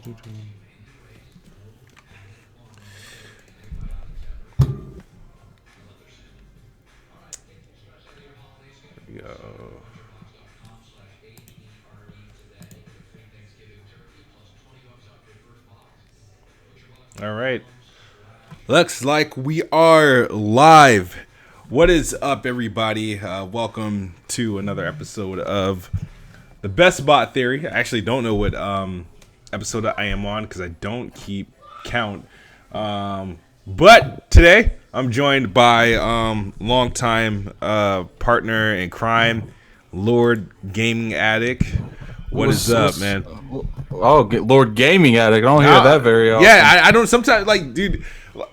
we go. All right. Looks like we are live. What is up, everybody? Welcome to another episode of the Best Bot Theory. I actually don't know what episode I am on because I don't keep count. But today I'm joined by longtime partner in crime, Lord Gaming Addict. What is up, man? Oh, Lord Gaming Addict. I don't hear that very often. Yeah, I don't sometimes, like, dude,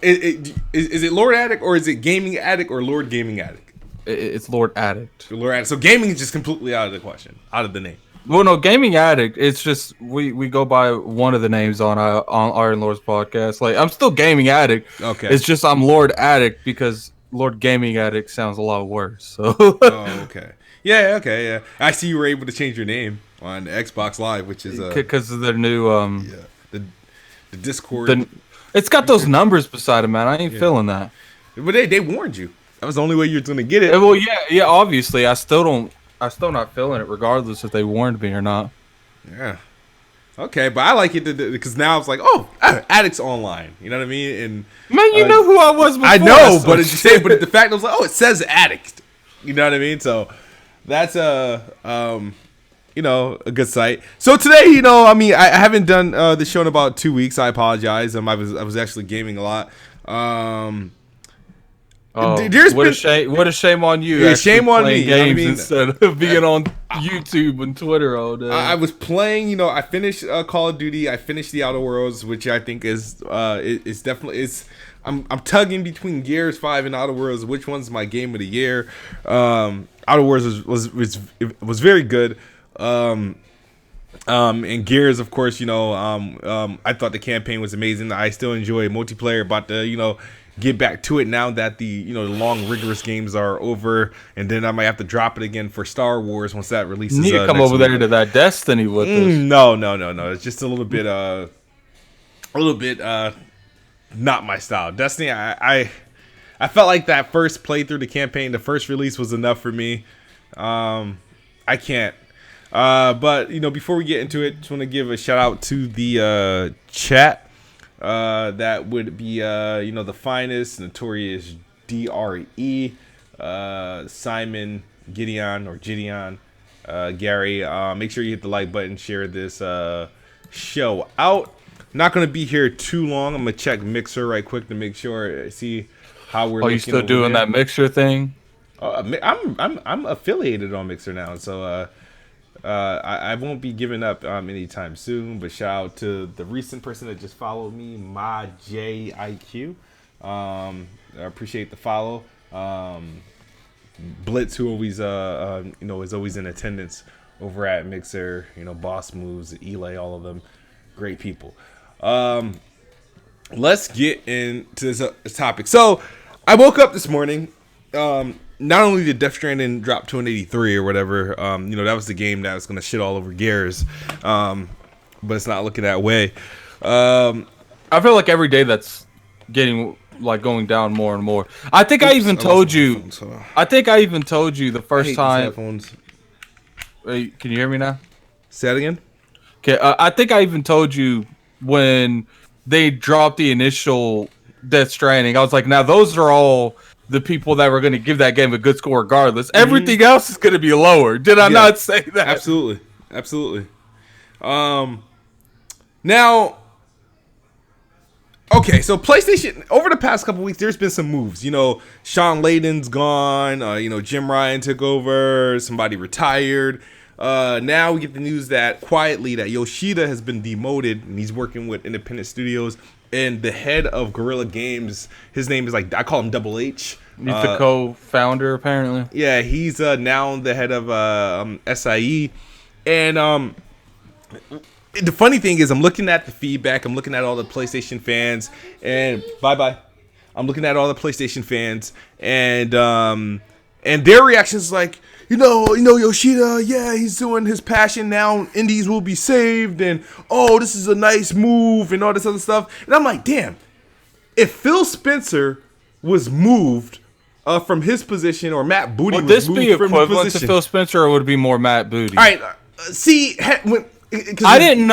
is it Lord Addict or is it Gaming Addict or Lord Gaming Addict? It's Lord Addict. Lord Addict. So gaming is just completely out of the question, out of the name. Well, no, Gaming Addict. It's just we go by one of the names on Iron Lord's podcast. Like, I'm still Gaming Addict. Okay. It's just I'm Lord Addict because Lord Gaming Addict sounds a lot worse. So. Oh, okay. Yeah. Okay. Yeah. I see you were able to change your name on Xbox Live, which is because of their new the Discord. It's got those numbers beside it, man. I ain't feeling that. But they warned you. That was the only way you were gonna get it. Well, yeah. Obviously, I still not feeling it, regardless if they warned me or not. Yeah. Okay, but I like it because now it's like, oh, Addict's online. You know what I mean? And man, you know who I was before. I know, but it's the same. But the fact I was like, oh, it says Addict. You know what I mean? So that's a good site. So today, I mean, I haven't done the show in about 2 weeks. I apologize. I was actually gaming a lot. What a shame on you. Yeah, shame on me. Games instead of being on YouTube and Twitter all day. I was playing. I finished Call of Duty. I finished the Outer Worlds, which I think is definitely. I'm tugging between Gears 5 and Outer Worlds. Which one's my game of the year? Outer Worlds was very good. And Gears, of course, I thought the campaign was amazing. I still enjoy multiplayer. About to get back to it now that the long rigorous games are over, and then I might have to drop it again for Star Wars once that releases. You need to come over there to that Destiny with us. No. It's just a little bit not my style. Destiny, I felt like that first playthrough the campaign, the first release was enough for me. I can't. But before we get into it, just want to give a shout out to the chat. That would be the finest, Notorious DRE, Simon, Gideon, Gary. Make sure you hit the like button, share this show out. Not gonna be here too long. I'm gonna check Mixer right quick to make sure, see how we're. Are you still doing that Mixer thing? I'm affiliated on Mixer now, so I won't be giving up anytime soon. But shout out to the recent person that just followed me, my JIQ. I appreciate the follow. Blitz, who always is always in attendance over at Mixer. Boss Moves, Elay, all of them, great people. Let's get into this topic. So I woke up this morning. Not only did Death Stranding drop to an 83 or whatever, that was the game that was going to shit all over Gears, but it's not looking that way. I feel like every day that's getting going down more and more. I think I even told you. I think I even told you the first time. Can you hear me now? Say that again. Okay, I think I even told you when they dropped the initial Death Stranding. I was like, now those are all the people that were going to give that game a good score regardless. Mm-hmm. Everything else is going to be lower. Did I not say that? Absolutely. Now, okay, so PlayStation, over the past couple weeks, there's been some moves. Sean Layden's gone. Jim Ryan took over. Somebody retired. Now we get the news that quietly that Yoshida has been demoted and he's working with independent studios. And the head of Guerrilla Games, his name is I call him Double H. He's the co-founder, apparently. Yeah, he's now the head of SIE. And the funny thing is, I'm looking at the feedback. I'm looking at all the PlayStation fans. And I'm looking at all the PlayStation fans. And their reactions like, Yoshida, yeah, he's doing his passion now. Indies will be saved, and this is a nice move, and all this other stuff. And I'm like, damn, if Phil Spencer was moved from his position, or Matt Booty would was this moved be from his equivalent to position, Phil Spencer, or would it be more Matt Booty? all right, see, I didn't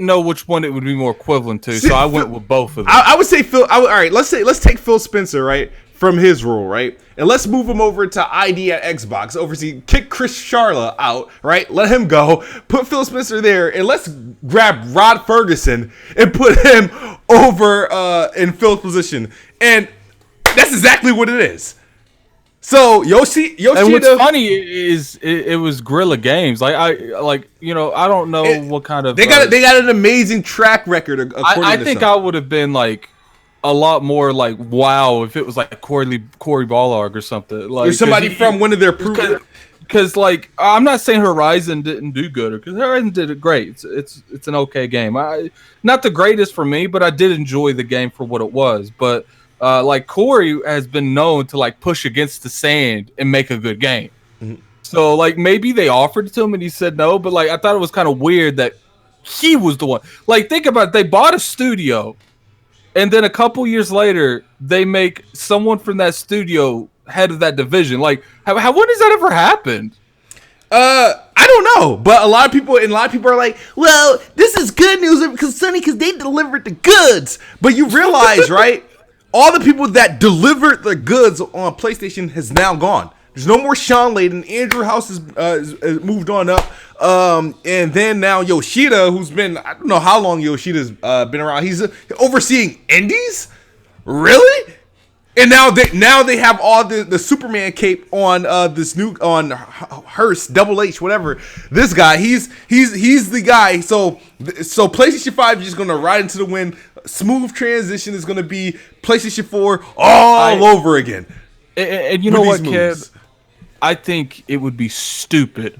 know which one it would be more equivalent to, so I went with both of them. I would say Phil. All right, let's take Phil Spencer, right, from his role, right, and let's move him over to ID at Xbox. Oversee, kick Chris Charla out, right, let him go, put Phil Spencer there, and let's grab Rod Ferguson and put him over in Phil's position, and that's exactly what it is. So Yoshida. And what's funny is it was Guerrilla Games. I don't know what kind of they got an amazing track record. I think I would have been like a lot more like wow if it was like Corey Ballarg or something, like, or somebody from one of their because like I'm not saying Horizon didn't do good, because Horizon did it great. It's an okay game. Not the greatest for me, but I did enjoy the game for what it was. But like Corey has been known to like push against the sand and make a good game. Mm-hmm. So like maybe they offered it to him and he said no, but like I thought it was kind of weird that he was the one. Like think about it, they bought a studio and then a couple years later they make someone from that studio head of that division. Like how when has that ever happened? I don't know, but a lot of people are like, well, this is good news because they delivered the goods. But you realize, right? All the people that delivered the goods on PlayStation has now gone. There's no more Sean Layden. Andrew House is moved on up. And then now Yoshida, who's been, I don't know how long Yoshida's been around. He's overseeing indies? Really? And now they have all the Superman cape on this new on Hearst, Double H, whatever. This guy, he's the guy. So PlayStation 5 is just gonna ride into the wind. Smooth transition is gonna be PlayStation 4 all over again. And you know what, kid? I think it would be stupid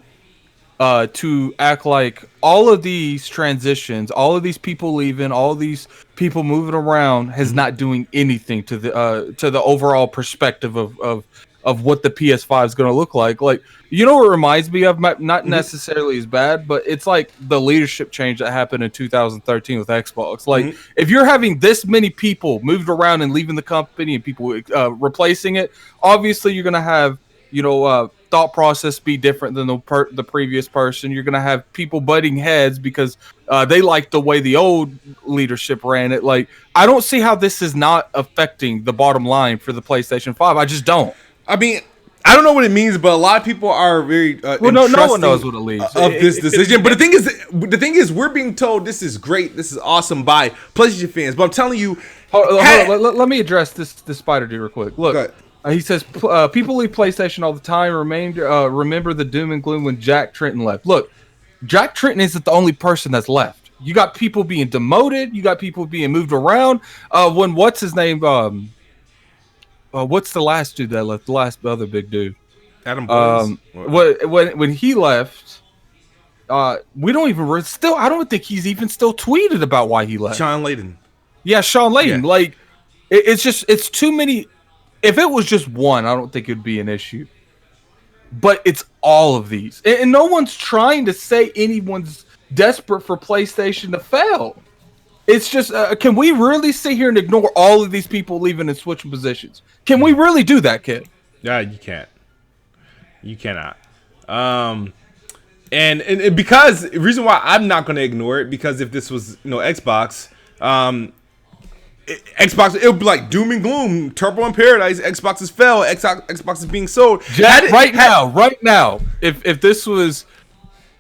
to act like all of these transitions, all of these people leaving, all of these people moving around has not doing anything to the overall perspective of what the PS5 is going to look like. Like, you know what it reminds me of? Not necessarily as bad, but it's like the leadership change that happened in 2013 with Xbox. Like, if you're having this many people moved around and leaving the company and people replacing it, obviously you're going to have, thought process be different than the previous person. You're going to have people butting heads because they like the way the old leadership ran it. Like, I don't see how this is not affecting the bottom line for the PlayStation 5. I just don't. I mean, I don't know what it means, but a lot of people are very no one knows what it means of this decision. But the thing is, we're being told this is great, this is awesome by PlayStation fans. But I'm telling you, hold on, let me address this spider dude real quick. Look, he says people leave PlayStation all the time. Remember the doom and gloom when Jack Tretton left. Look, Jack Tretton isn't the only person that's left. You got people being demoted. You got people being moved around. When what's his name? What's the last dude that left? The last other big dude. Adam Boyes. When he left, we don't even still. I don't think he's even still tweeted about why he left. Sean Layden. Yeah, Sean Layden. Yeah. Like, it's too many. If it was just one, I don't think it'd be an issue. But it's all of these, and no one's trying to say anyone's desperate for PlayStation to fail. It's just, can we really sit here and ignore all of these people leaving and switching positions? Can we really do that, kid? Yeah, you can't. You cannot. And because the reason why I'm not going to ignore it, because if this was Xbox, Xbox, it would be like doom and gloom, Turbo in Paradise, Xbox is fell, Xbox is being sold. Right now, if this was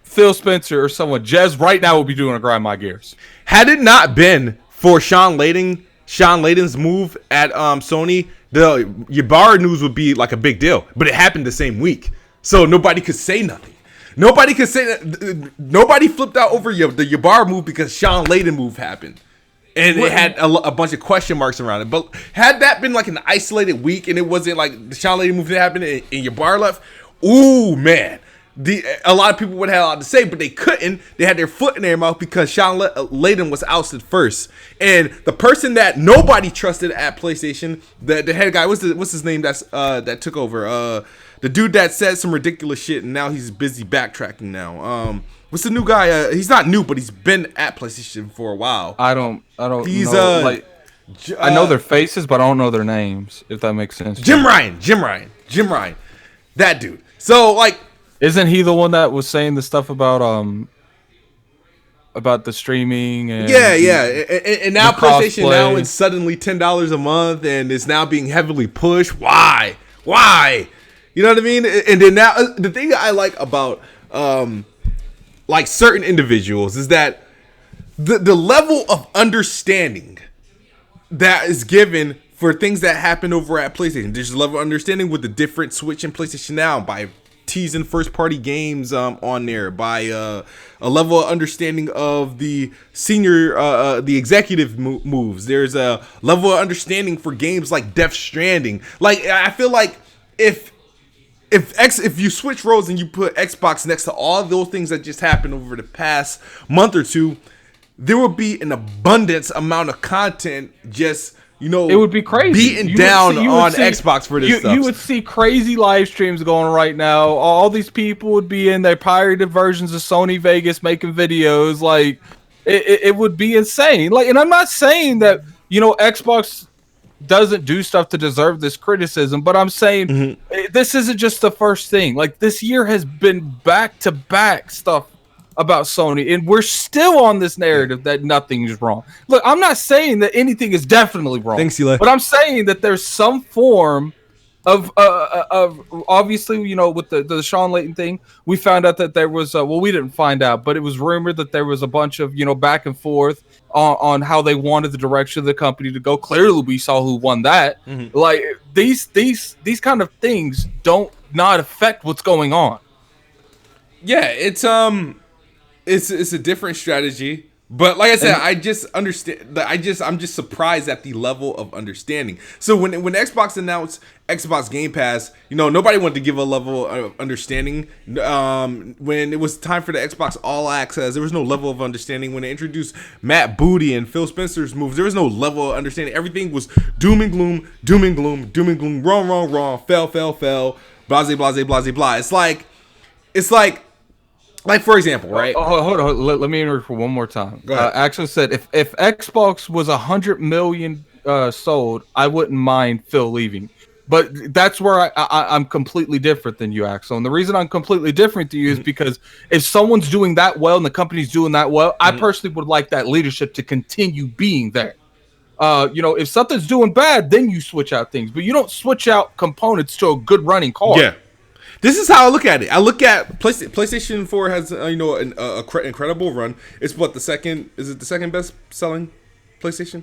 Phil Spencer or someone, Jez right now would be doing a grind my gears. Had it not been for Sean Layden's move at Sony, the Ybarra news would be like a big deal. But it happened the same week, so nobody could say nothing. Nobody could say that. Nobody flipped out over the Ybarra move because Sean Layden move happened, and it had a bunch of question marks around it. But had that been like an isolated week, and it wasn't like the Sean Layden move that happened and Ybarra left, ooh man. A lot of people would have a lot to say, but they couldn't. They had their foot in their mouth because Sean Layden was ousted first, and the person that nobody trusted at PlayStation, the head guy, what's his name? That took over. the dude that said some ridiculous shit, and now he's busy backtracking now. What's the new guy? He's not new, but he's been at PlayStation for a while. I don't He's know. Like, I know their faces, but I don't know their names. If that makes sense. Jim Ryan, that dude. So like, isn't he the one that was saying the stuff about the streaming and and now PlayStation crossplay. now is suddenly $10 a month, and it's now being heavily pushed. Why? You know what I mean? And then now the thing I like about like certain individuals is that the level of understanding that is given for things that happen over at PlayStation. There's a level of understanding with the different Switch and PlayStation Now by teasing first-party games on there, by a level of understanding of the senior, the executive moves. There's a level of understanding for games like Death Stranding. Like, I feel like if you switch roles and you put Xbox next to all those things that just happened over the past month or two, there will be an abundance amount of content just, you know, it would be crazy beaten down on Xbox for this stuff. You would see crazy live streams going right now. All these people would be in their pirated versions of Sony Vegas making videos. Like, it would be insane. Like, and I'm not saying that, you know, Xbox doesn't do stuff to deserve this criticism, but I'm saying this isn't just the first thing. Like, this year has been back-to-back stuff about Sony, and we're still on this narrative that nothing's wrong. Look, I'm not saying that anything is definitely wrong. Thanks, Eli. But I'm saying that there's some form of obviously, you know, with the Sean Layton thing, we found out that there was well, we didn't find out, but it was rumored that there was a bunch of, you know, back and forth on how they wanted the direction of the company to go. Clearly, we saw who won that. Like, these kind of things don't not affect what's going on. Yeah, it's a different strategy, but like I said, I just understand. I'm just surprised at the level of understanding. So when Xbox announced Xbox Game Pass, you know, nobody wanted to give a level of understanding. When it was time for the Xbox All Access, there was no level of understanding. When they introduced Matt Booty and Phil Spencer's moves, there was no level of understanding. Everything was doom and gloom, wrong, fell, blase, blah. It's like. Like, for example, right? Hold on. Let me interrupt for one more time. Axel said, if Xbox was 100 million sold, I wouldn't mind Phil leaving. But that's where I'm completely different than you, Axel. And the reason I'm completely different to you is because if someone's doing that well and the company's doing that well, I personally would like that leadership to continue being there. You know, if something's doing bad, then you switch out things. But you don't switch out components to a good running car. Yeah. This is how I look at it. I look at PlayStation 4 has an incredible run. It's what, the second best selling PlayStation?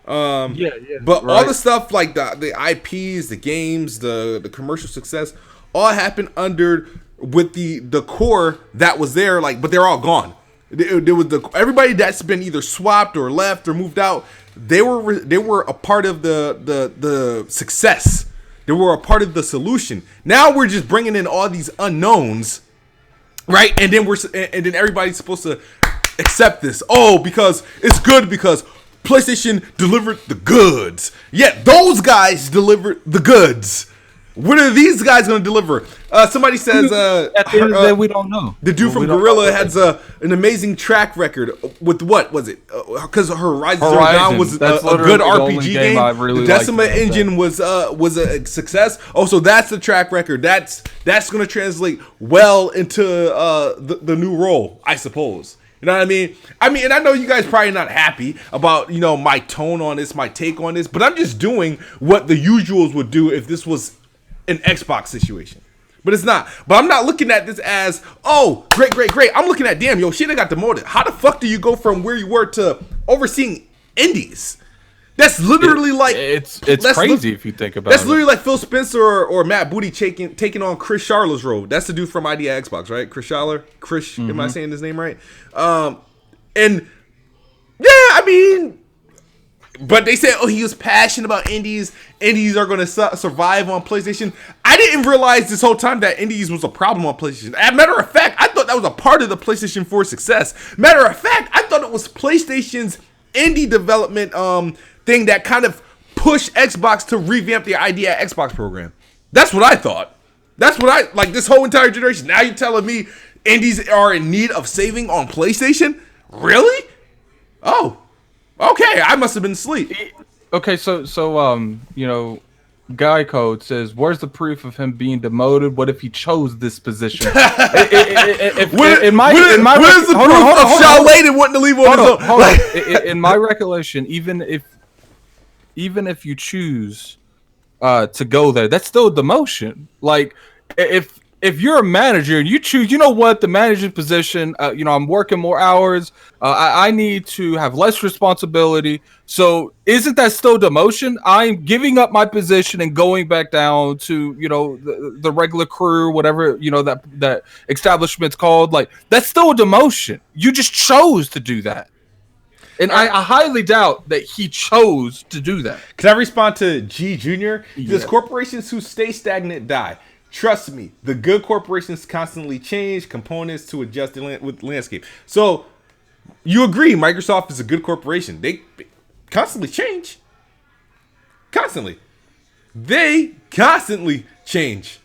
Yeah. But all the stuff like the IPs, the games, the commercial success, all happened with the core that was there. Like, but they're all gone. There was everybody that's been either swapped or left or moved out. They were a part of the success. They were a part of the solution. Now we're just bringing in all these unknowns, right? And then everybody's supposed to accept this. Oh, because it's good because PlayStation delivered the goods. Yet those guys delivered the goods. What are these guys going to deliver? Somebody says at the end of the day, we don't know. The dude from Guerrilla has an amazing track record with what was it? Because Horizon Zero Dawn was a good RPG game. The Decima engine was a success. Oh, so that's the track record. That's going to translate well into the new role, I suppose. You know what I mean? And I know you guys probably not happy about, you know, my tone on this, my take on this, but I'm just doing what the usuals would do if this was an Xbox situation. But it's not. But I'm not looking at this as, oh, great. I'm looking at, damn, Yoshida got demoted. How the fuck do you go from where you were to overseeing indies? That's literally it's crazy if you think about it. That's literally like Phil Spencer or Matt Booty taking on Chris Charlot's role. That's the dude from Idea Xbox, right? Chris Charlot. Am I saying his name right? And yeah, I mean, but they said, oh, he was passionate about indies. Indies are going to survive on PlayStation. I didn't realize this whole time that indies was a problem on PlayStation. As a matter of fact, I thought that was a part of the PlayStation 4 success. Matter of fact, I thought it was PlayStation's indie development thing that kind of pushed Xbox to revamp the Idea Xbox program. That's what I thought. That's what I like. This whole entire generation. Now you're telling me indies are in need of saving on PlayStation? Really? Oh, okay. I must have been asleep. Okay, so Guy Code says, "Where's the proof of him being demoted? What if he chose this position?" Where's the proof of Shaw Layden wanting to leave on his own? In my recollection, even if you choose to go there, that's still a demotion. Like if you're a manager and you choose, you know what, the manager position, I'm working more hours. I need to have less responsibility. So isn't that still demotion? I'm giving up my position and going back down to, the regular crew, whatever, that establishment's called. Like, that's still a demotion. You just chose to do that. And I highly doubt that he chose to do that. Can I respond to G Jr.? Because corporations who stay stagnant die. Trust me, the good corporations constantly change components to adjust with the landscape. So, you agree Microsoft is a good corporation. They constantly change. Constantly. They constantly change.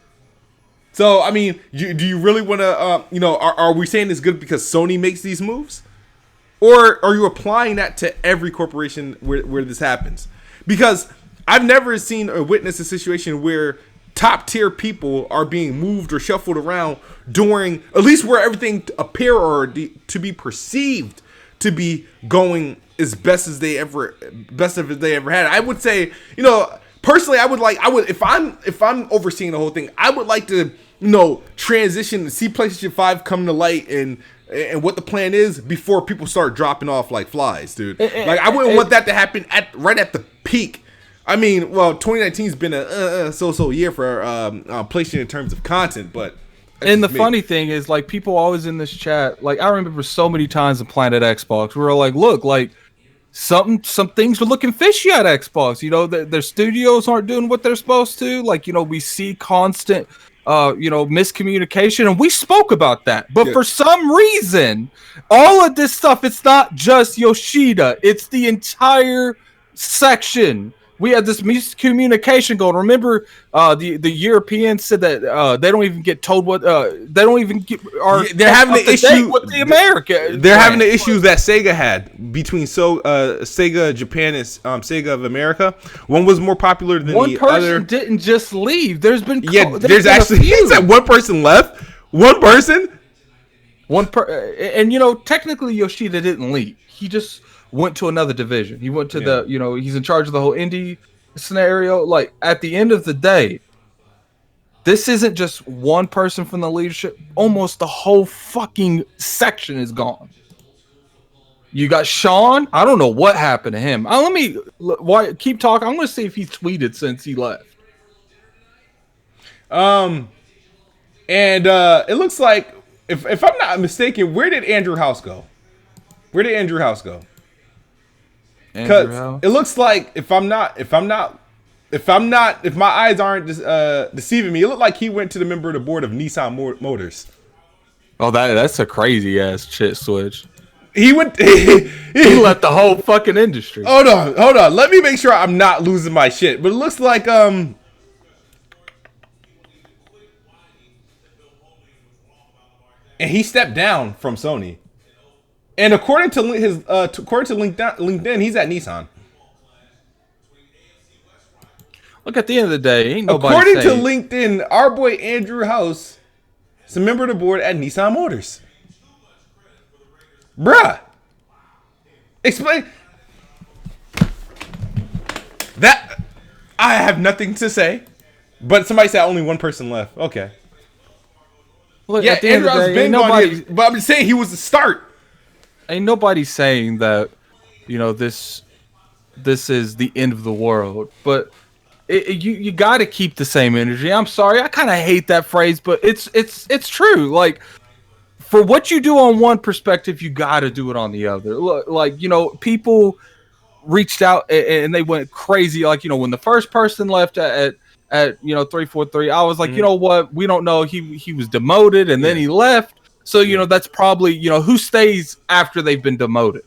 So, I mean, do you really want to, are we saying it's good because Sony makes these moves? Or are you applying that to every corporation where this happens? Because I've never seen or witnessed a situation where top tier people are being moved or shuffled around during, at least where everything appear or to be perceived to be going as best as they ever had. I would say, personally, if I'm overseeing the whole thing, I would like to, transition to see PlayStation 5 come to light and what the plan is before people start dropping off like flies, dude. Like, I wouldn't want that to happen right at the peak. I mean, well, 2019's been a so-so year for PlayStation in terms of content, but... And the funny thing is, like, people always in this chat, like, I remember so many times in Planet Xbox, we were like, look, like, some things are looking fishy at Xbox. Their studios aren't doing what they're supposed to. Like, we see constant, miscommunication, and we spoke about that. But for some reason, all of this stuff, it's not just Yoshida. It's the entire section. We had this miscommunication going. Remember, the Europeans said that they don't even get told what they don't even get. They're having the issue with the America. They're having the issues that Sega had between Sega Japan and Sega of America. One was more popular than one the person other. Didn't just leave. There's been there's actually one person left. One person. And technically Yoshida didn't leave. He just went to another division. He went to he's in charge of the whole indie scenario. Like, at the end of the day, this isn't just one person from the leadership. Almost the whole fucking section is gone. You got Sean. I don't know what happened to him. Keep talking. I'm going to see if he's tweeted since he left. And it looks like, if I'm not mistaken, where did Andrew House go? Because it looks like if my eyes aren't deceiving me, it looked like he went to the member of the board of Nissan Motors. Oh, that's a crazy ass shit switch. He went. He left the whole fucking industry. Hold on. Let me make sure I'm not losing my shit. But it looks like and he stepped down from Sony. And according to LinkedIn, he's at Nissan. Look, at the end of the day, ain't nobody according to LinkedIn, our boy Andrew House is a member of the board at Nissan Motors. Bruh. Explain. That, I have nothing to say. But somebody said only one person left. Okay. Look, at the end of the day, but I'm just saying he was the start. Ain't nobody saying that, this is the end of the world, but you got to keep the same energy. I'm sorry, I kind of hate that phrase, but it's true. Like, for what you do on one perspective, you got to do it on the other. Look, like, people reached out and they went crazy. Like, when the first person left at 343, I was like, you know what? We don't know. He was demoted and then he left. So, that's probably, who stays after they've been demoted.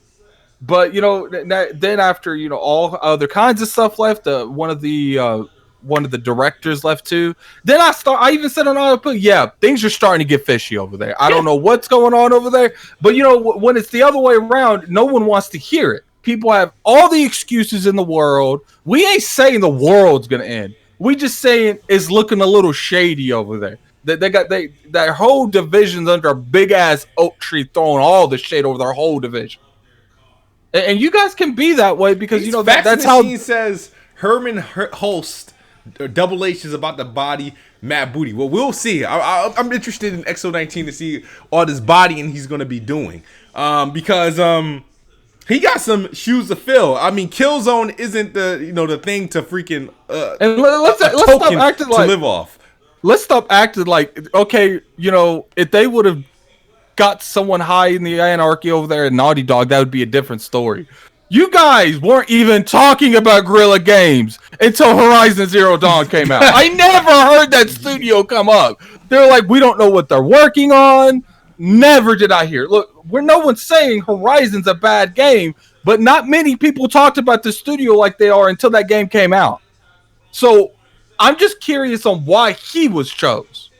But, then after, all other kinds of stuff left, one of the one of the directors left too. Then I even said on output, yeah, things are starting to get fishy over there. I don't know what's going on over there, but you know, when it's the other way around, no one wants to hear it. People have all the excuses in the world. We ain't saying the world's gonna end. We just saying it's looking a little shady over there. They got their whole division's under a big ass oak tree, throwing all the shade over their whole division. And you guys can be that way because you know that's how. Machine says Herman Holst, Double H is about to body Matt Booty. Well, we'll see. I'm interested in XO19 to see all this bodying he's going to be doing, because he got some shoes to fill. I mean, Killzone isn't the thing to freaking and let's stop acting to live off. Let's stop acting like, okay, you know, if they would have got someone high in the anarchy over there at Naughty Dog, that would be a different story. You guys weren't even talking about Guerrilla Games until Horizon Zero Dawn came out. I never heard that studio come up. They're like, we don't know what they're working on. Never did I hear. Look, no one's saying Horizon's a bad game, but not many people talked about the studio like they are until that game came out. So I'm just curious on why he was chose.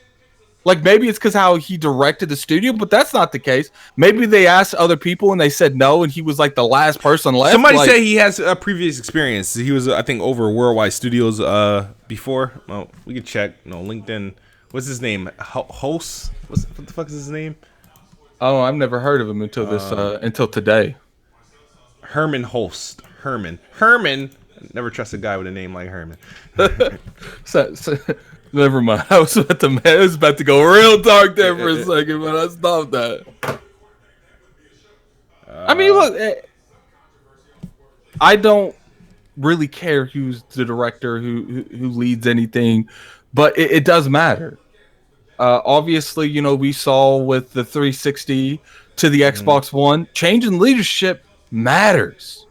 Like, maybe it's because how he directed the studio, but that's not the case. Maybe they asked other people and they said no, and he was like the last person left. Somebody say he has a previous experience. He was, I think, over Worldwide Studios before. Well, we could check. No, LinkedIn. What's his name? Host? What the fuck is his name? Oh, I've never heard of him until until today. Herman Holst. Herman. Never trust a guy with a name like Herman. so, never mind. I was about to go real dark there for a second, but I stopped that. I mean, look, I don't really care who's the director, who leads anything, but it does matter. Obviously, you know, we saw with the 360 to the Xbox One, change in leadership matters.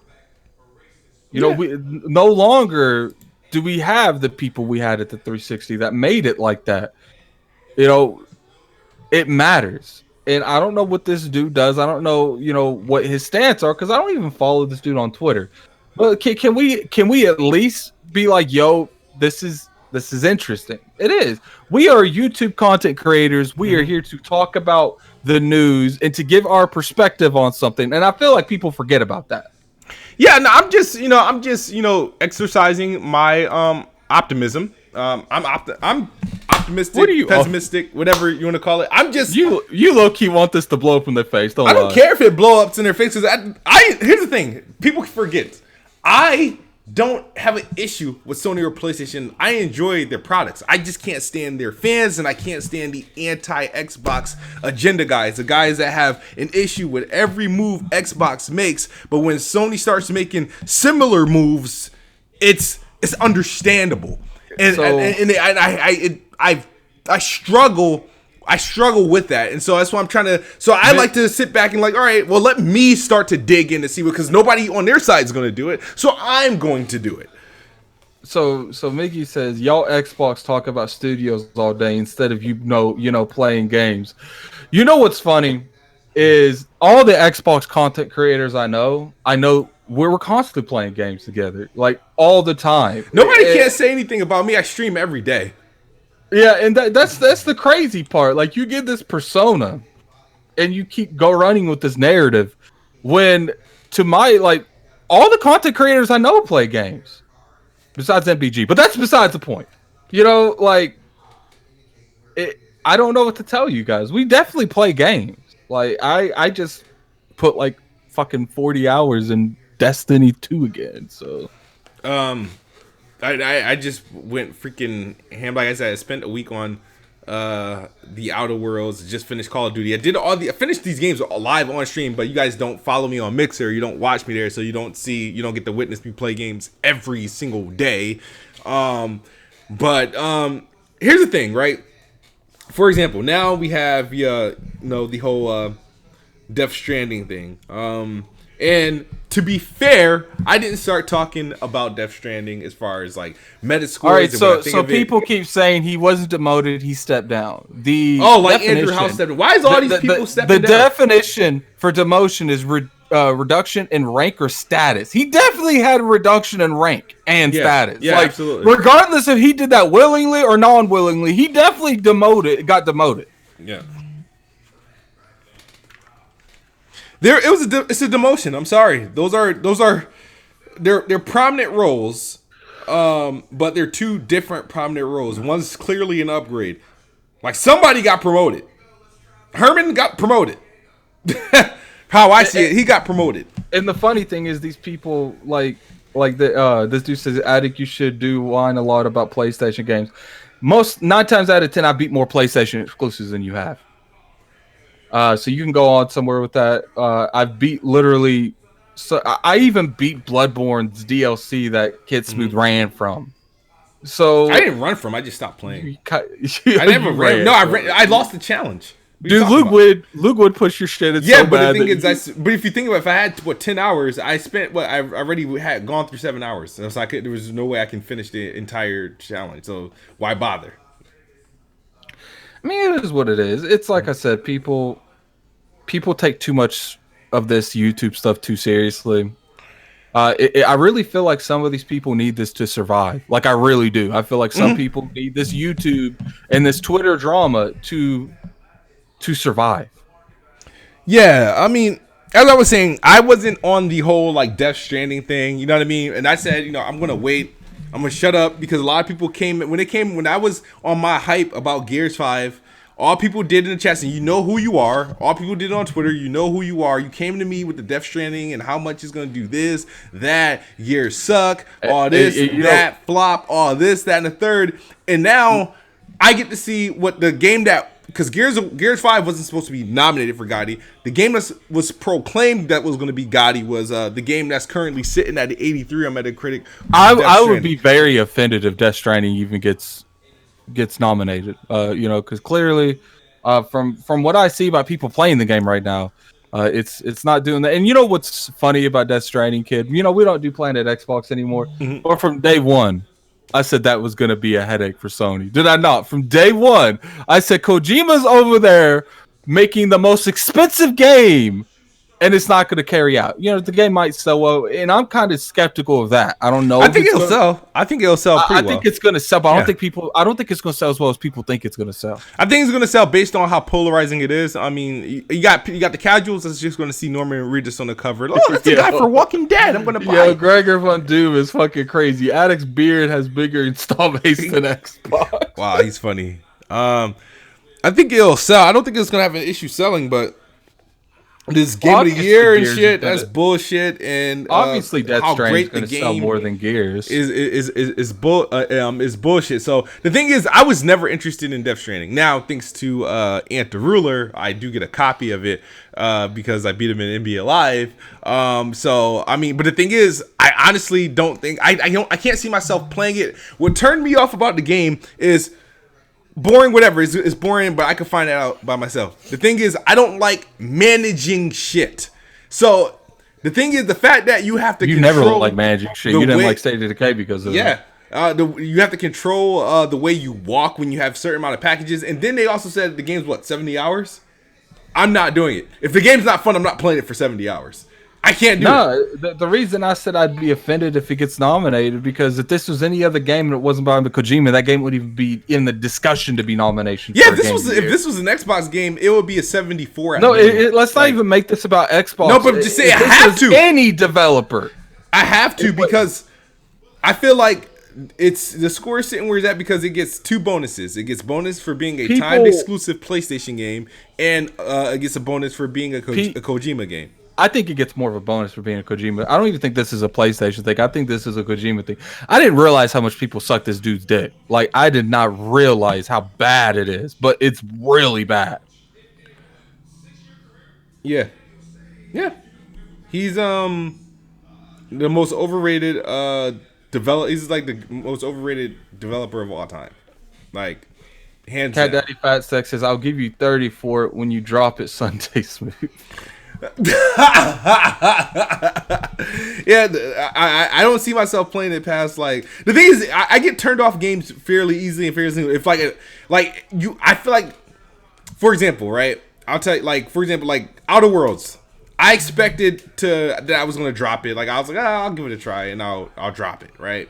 You know, we no longer do we have the people we had at the 360 that made it like that. You know, it matters. And I don't know what this dude does. I don't know, you know, what his stance are, because I don't even follow this dude on Twitter. But can we at least be like, yo, this is interesting. It is. We are YouTube content creators. We are here to talk about the news and to give our perspective on something. And I feel like people forget about that. Yeah, no, I'm just exercising my optimism. I'm optimistic, pessimistic, whatever you want to call it. I'm just you low key want this to blow up in their face. I don't care if it blow ups in their faces. Here's the thing: people forget. I don't have an issue with Sony or PlayStation. I enjoy their products. I just can't stand their fans, and I can't stand the anti-Xbox agenda guys, the guys that have an issue with every move Xbox makes. But when Sony starts making similar moves, it's understandable. And I struggle with that, and so that's why I'm trying to. So I like to sit back and like, all right, well, let me start to dig in to see because nobody on their side is going to do it, so I'm going to do it. So Mickey says, y'all Xbox talk about studios all day instead of you know playing games. You know what's funny is all the Xbox content creators I know we're constantly playing games together, like all the time. Nobody can't say anything about me. I stream every day. Yeah, and that's the crazy part. Like, you get this persona, and you keep running with this narrative. When, to my, like, all the content creators I know play games, besides MBG. But that's besides the point. You know, like, I don't know what to tell you guys. We definitely play games. Like, I just put, like, fucking 40 hours in Destiny 2 again, so. I just went freaking ham. Like I said, I spent a week on the Outer Worlds. Just finished Call of Duty. I finished these games live on stream, but you guys don't follow me on Mixer. You don't watch me there, so you don't get to witness me play games every single day. But here's the thing, right? For example, now we have the whole Death Stranding thing. And to be fair, I didn't start talking about Death Stranding as far as like Metascore. All right, so people keep saying he wasn't demoted, he stepped down. Andrew House stepped down. Why is all these people stepping down? The definition for demotion is reduction in rank or status. He definitely had a reduction in rank and status. Yeah, like, absolutely. Regardless if he did that willingly or non-willingly, he definitely got demoted. Yeah. It's a demotion. I'm sorry. They're prominent roles, but they're two different prominent roles. One's clearly an upgrade. Like, somebody got promoted. Herman got promoted. How I see it, he got promoted. And the funny thing is, these people this dude says, Addict, you should do whine a lot about PlayStation games. 9 times out of 10, I beat more PlayStation exclusives than you have. So you can go on somewhere with that. I've beat literally. So I even beat Bloodborne's DLC that Kid Smooth ran from. So I didn't run from. I just stopped playing. I never ran. No, I lost the challenge. Dude, Luke would push your shit. It's so but bad the thing is, but if you think about it, if I had 10 hours, I spent I already had gone through 7 hours, so there was no way I can finish the entire challenge. So why bother? I mean, it is what it is. It's like I said, people take too much of this YouTube stuff too seriously. I really feel like some of these people need this to survive. Like, I really do. I feel like some people need this YouTube and this Twitter drama to survive. Yeah, I mean, as I was saying, I wasn't on the whole like Death Stranding thing. You know what I mean? And I said, I'm gonna wait. I'm gonna shut up because a lot of people when I was on my hype about Gears 5. All people did in the chat, and you know who you are. All people did on Twitter, you know who you are. You came to me with the Death Stranding and how much it's going to do this, that, Gears suck, all this, that, flop, all this, that, and the third. And now I get to see what the game because Gears 5 wasn't supposed to be nominated for GOTY. The game that was proclaimed that was going to be GOTY was the game that's currently sitting at the 83 on Metacritic. I would be very offended if Death Stranding even gets nominated, because clearly, from what I see by people playing the game right now, it's not doing that. And you know what's funny about Death Stranding, kid? We don't do Planet Xbox anymore. But from day one, I said that was going to be a headache for Sony. Did I not? From day one, I said Kojima's over there making the most expensive game, and it's not going to carry out. The game might sell well, and I'm kind of skeptical of that. I don't know. I think it'll sell. I think it'll sell pretty well. I think it's going to sell, but I don't think it's going to sell as well as people think it's going to sell. I think it's going to sell based on how polarizing it is. I mean, you got the casuals that's just going to see Norman Reedus on the cover. Oh, that's the guy for Walking Dead. I'm going to buy it. Gregor Von Doom is fucking crazy. Addict's beard has bigger install base than Xbox. Wow, he's funny. I think it'll sell. I don't think it's going to have an issue selling, but this game of the year and shit, that's bullshit. And obviously, Death Stranding is going to sell more than Gears. Is bullshit. So the thing is, I was never interested in Death Stranding. Now, thanks to Ant the Ruler, I do get a copy of it because I beat him in NBA Live. So I mean, but the thing is, I honestly don't think I can't see myself playing it. What turned me off about the game is boring, whatever. It's boring, but I can find it out by myself. The thing is, I don't like managing shit. So the thing is, the fact that you have to never like managing shit. You didn't like State of Decay because of that. You have to control the way you walk when you have a certain amount of packages. And then they also said the game's 70 hours? I'm not doing it. If the game's not fun, I'm not playing it for 70 hours. I can't do it. The reason I said I'd be offended if it gets nominated, because if this was any other game and it wasn't by Kojima, that game wouldn't even be in the discussion to be nomination. Yeah, if this was an Xbox game, it would be a 74. No, let's not even make this about Xbox. No, but just say I have to. Any developer, I have to because I feel like it's the score is sitting where it's at because it gets 2 bonuses. It gets bonus for being a timed exclusive PlayStation game, and it gets a bonus for being a Kojima game. I think it gets more of a bonus for being a Kojima. I don't even think this is a PlayStation thing. I think this is a Kojima thing. I didn't realize how much people suck this dude's dick. Like, I did not realize how bad it is, but it's really bad. Yeah. He's the most overrated He's like the most overrated developer of all time. Like, hands down. Cat Daddy Fat Sex says, "I'll give you 30 for it when you drop it Sunday Smooth." Yeah, I don't see myself playing it past like the thing is I get turned off games fairly easily and fairly if I feel like, for example, right? I'll tell you, like, for example, like Outer Worlds. I expected that I was gonna drop it. Like I was like, I'll give it a try and I'll drop it, right?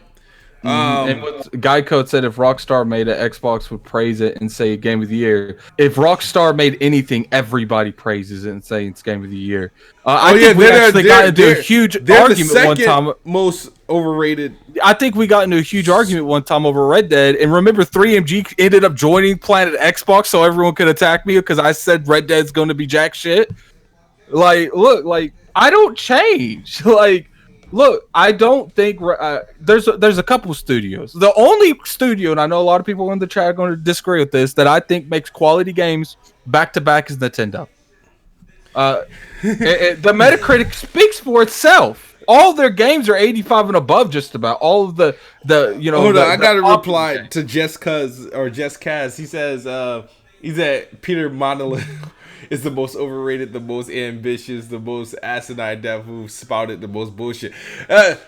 And what Guy Code said, if Rockstar made it, Xbox would praise it and say Game of the Year. If Rockstar made anything, everybody praises it and say it's Game of the Year. I think we actually got into a huge argument one time. Most overrated. I think we got into a huge argument one time over Red Dead. And remember, 3MG ended up joining Planet Xbox so everyone could attack me because I said Red Dead's going to be jack shit. Like, look, like I don't change. Like. Look, I don't think there's a couple studios. The only studio, and I know a lot of people in the chat are going to disagree with this, that I think makes quality games back to back is Nintendo. The Metacritic speaks for itself. All their games are 85 and above, just about all of the Hold on, I got to reply to Jess Kaz. He says he's at Peter Monolith. Is the most overrated, the most ambitious, the most asinine dev who spouted the most bullshit. I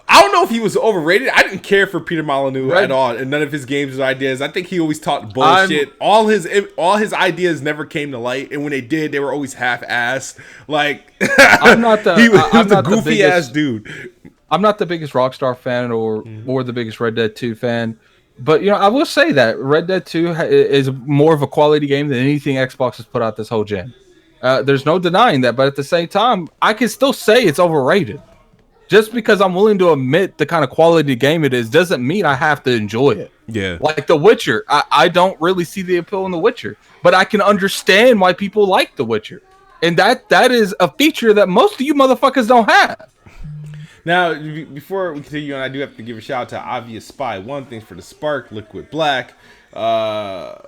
don't know if he was overrated. I didn't care for Peter Molyneux at all, and none of his games or ideas. I think he always talked bullshit. All his ideas never came to light, and when they did, they were always half-assed. Like I'm not the he was a goofy ass dude. I'm not the biggest Rockstar fan or the biggest Red Dead 2 fan. But, I will say that Red Dead 2 is more of a quality game than anything Xbox has put out this whole gen. There's no denying that. But at the same time, I can still say it's overrated. Just because I'm willing to admit the kind of quality game it is doesn't mean I have to enjoy it. Yeah. Like The Witcher. I don't really see the appeal in The Witcher. But I can understand why people like The Witcher. And that is a feature that most of you motherfuckers don't have. Now, before we continue on, I do have to give a shout out to Obvious Spy. One, thanks for the Spark, Liquid Black. Addict's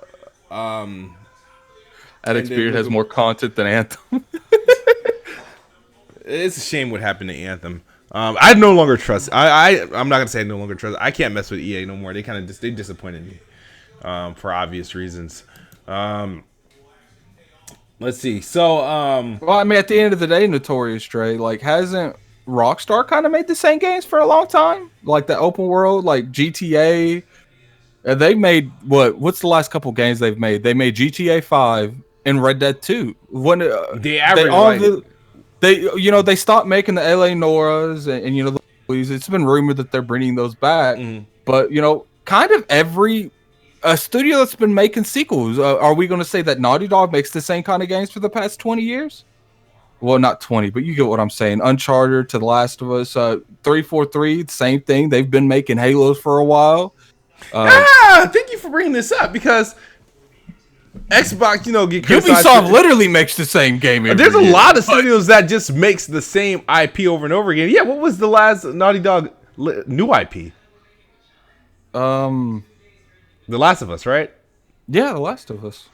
Beard has more content than Anthem. It's a shame what happened to Anthem. I no longer trust. I'm not gonna say I no longer trust. I can't mess with EA no more. They kind of they disappointed me for obvious reasons. Let's see. So, well, I mean, at the end of the day, Notorious Dre, like, hasn't Rockstar kind of made the same games for a long time? Like the open world, like GTA. They made what's the last couple games they've made? They made GTA 5 and Red Dead 2. When they stopped making the LA Noras and it's been rumored that they're bringing those back. But kind of every studio that's been making sequels. Are we going to say that Naughty Dog makes the same kind of games for the past 20 years? Well, not 20, but you get what I'm saying. Uncharted to The Last of Us, 343, same thing. They've been making Halos for a while. Thank you for bringing this up because Xbox, get criticized. Ubisoft literally makes the same game. There's a lot of studios that just makes the same IP over and over again. Yeah, what was the last Naughty Dog new IP? The Last of Us, right? Yeah, The Last of Us.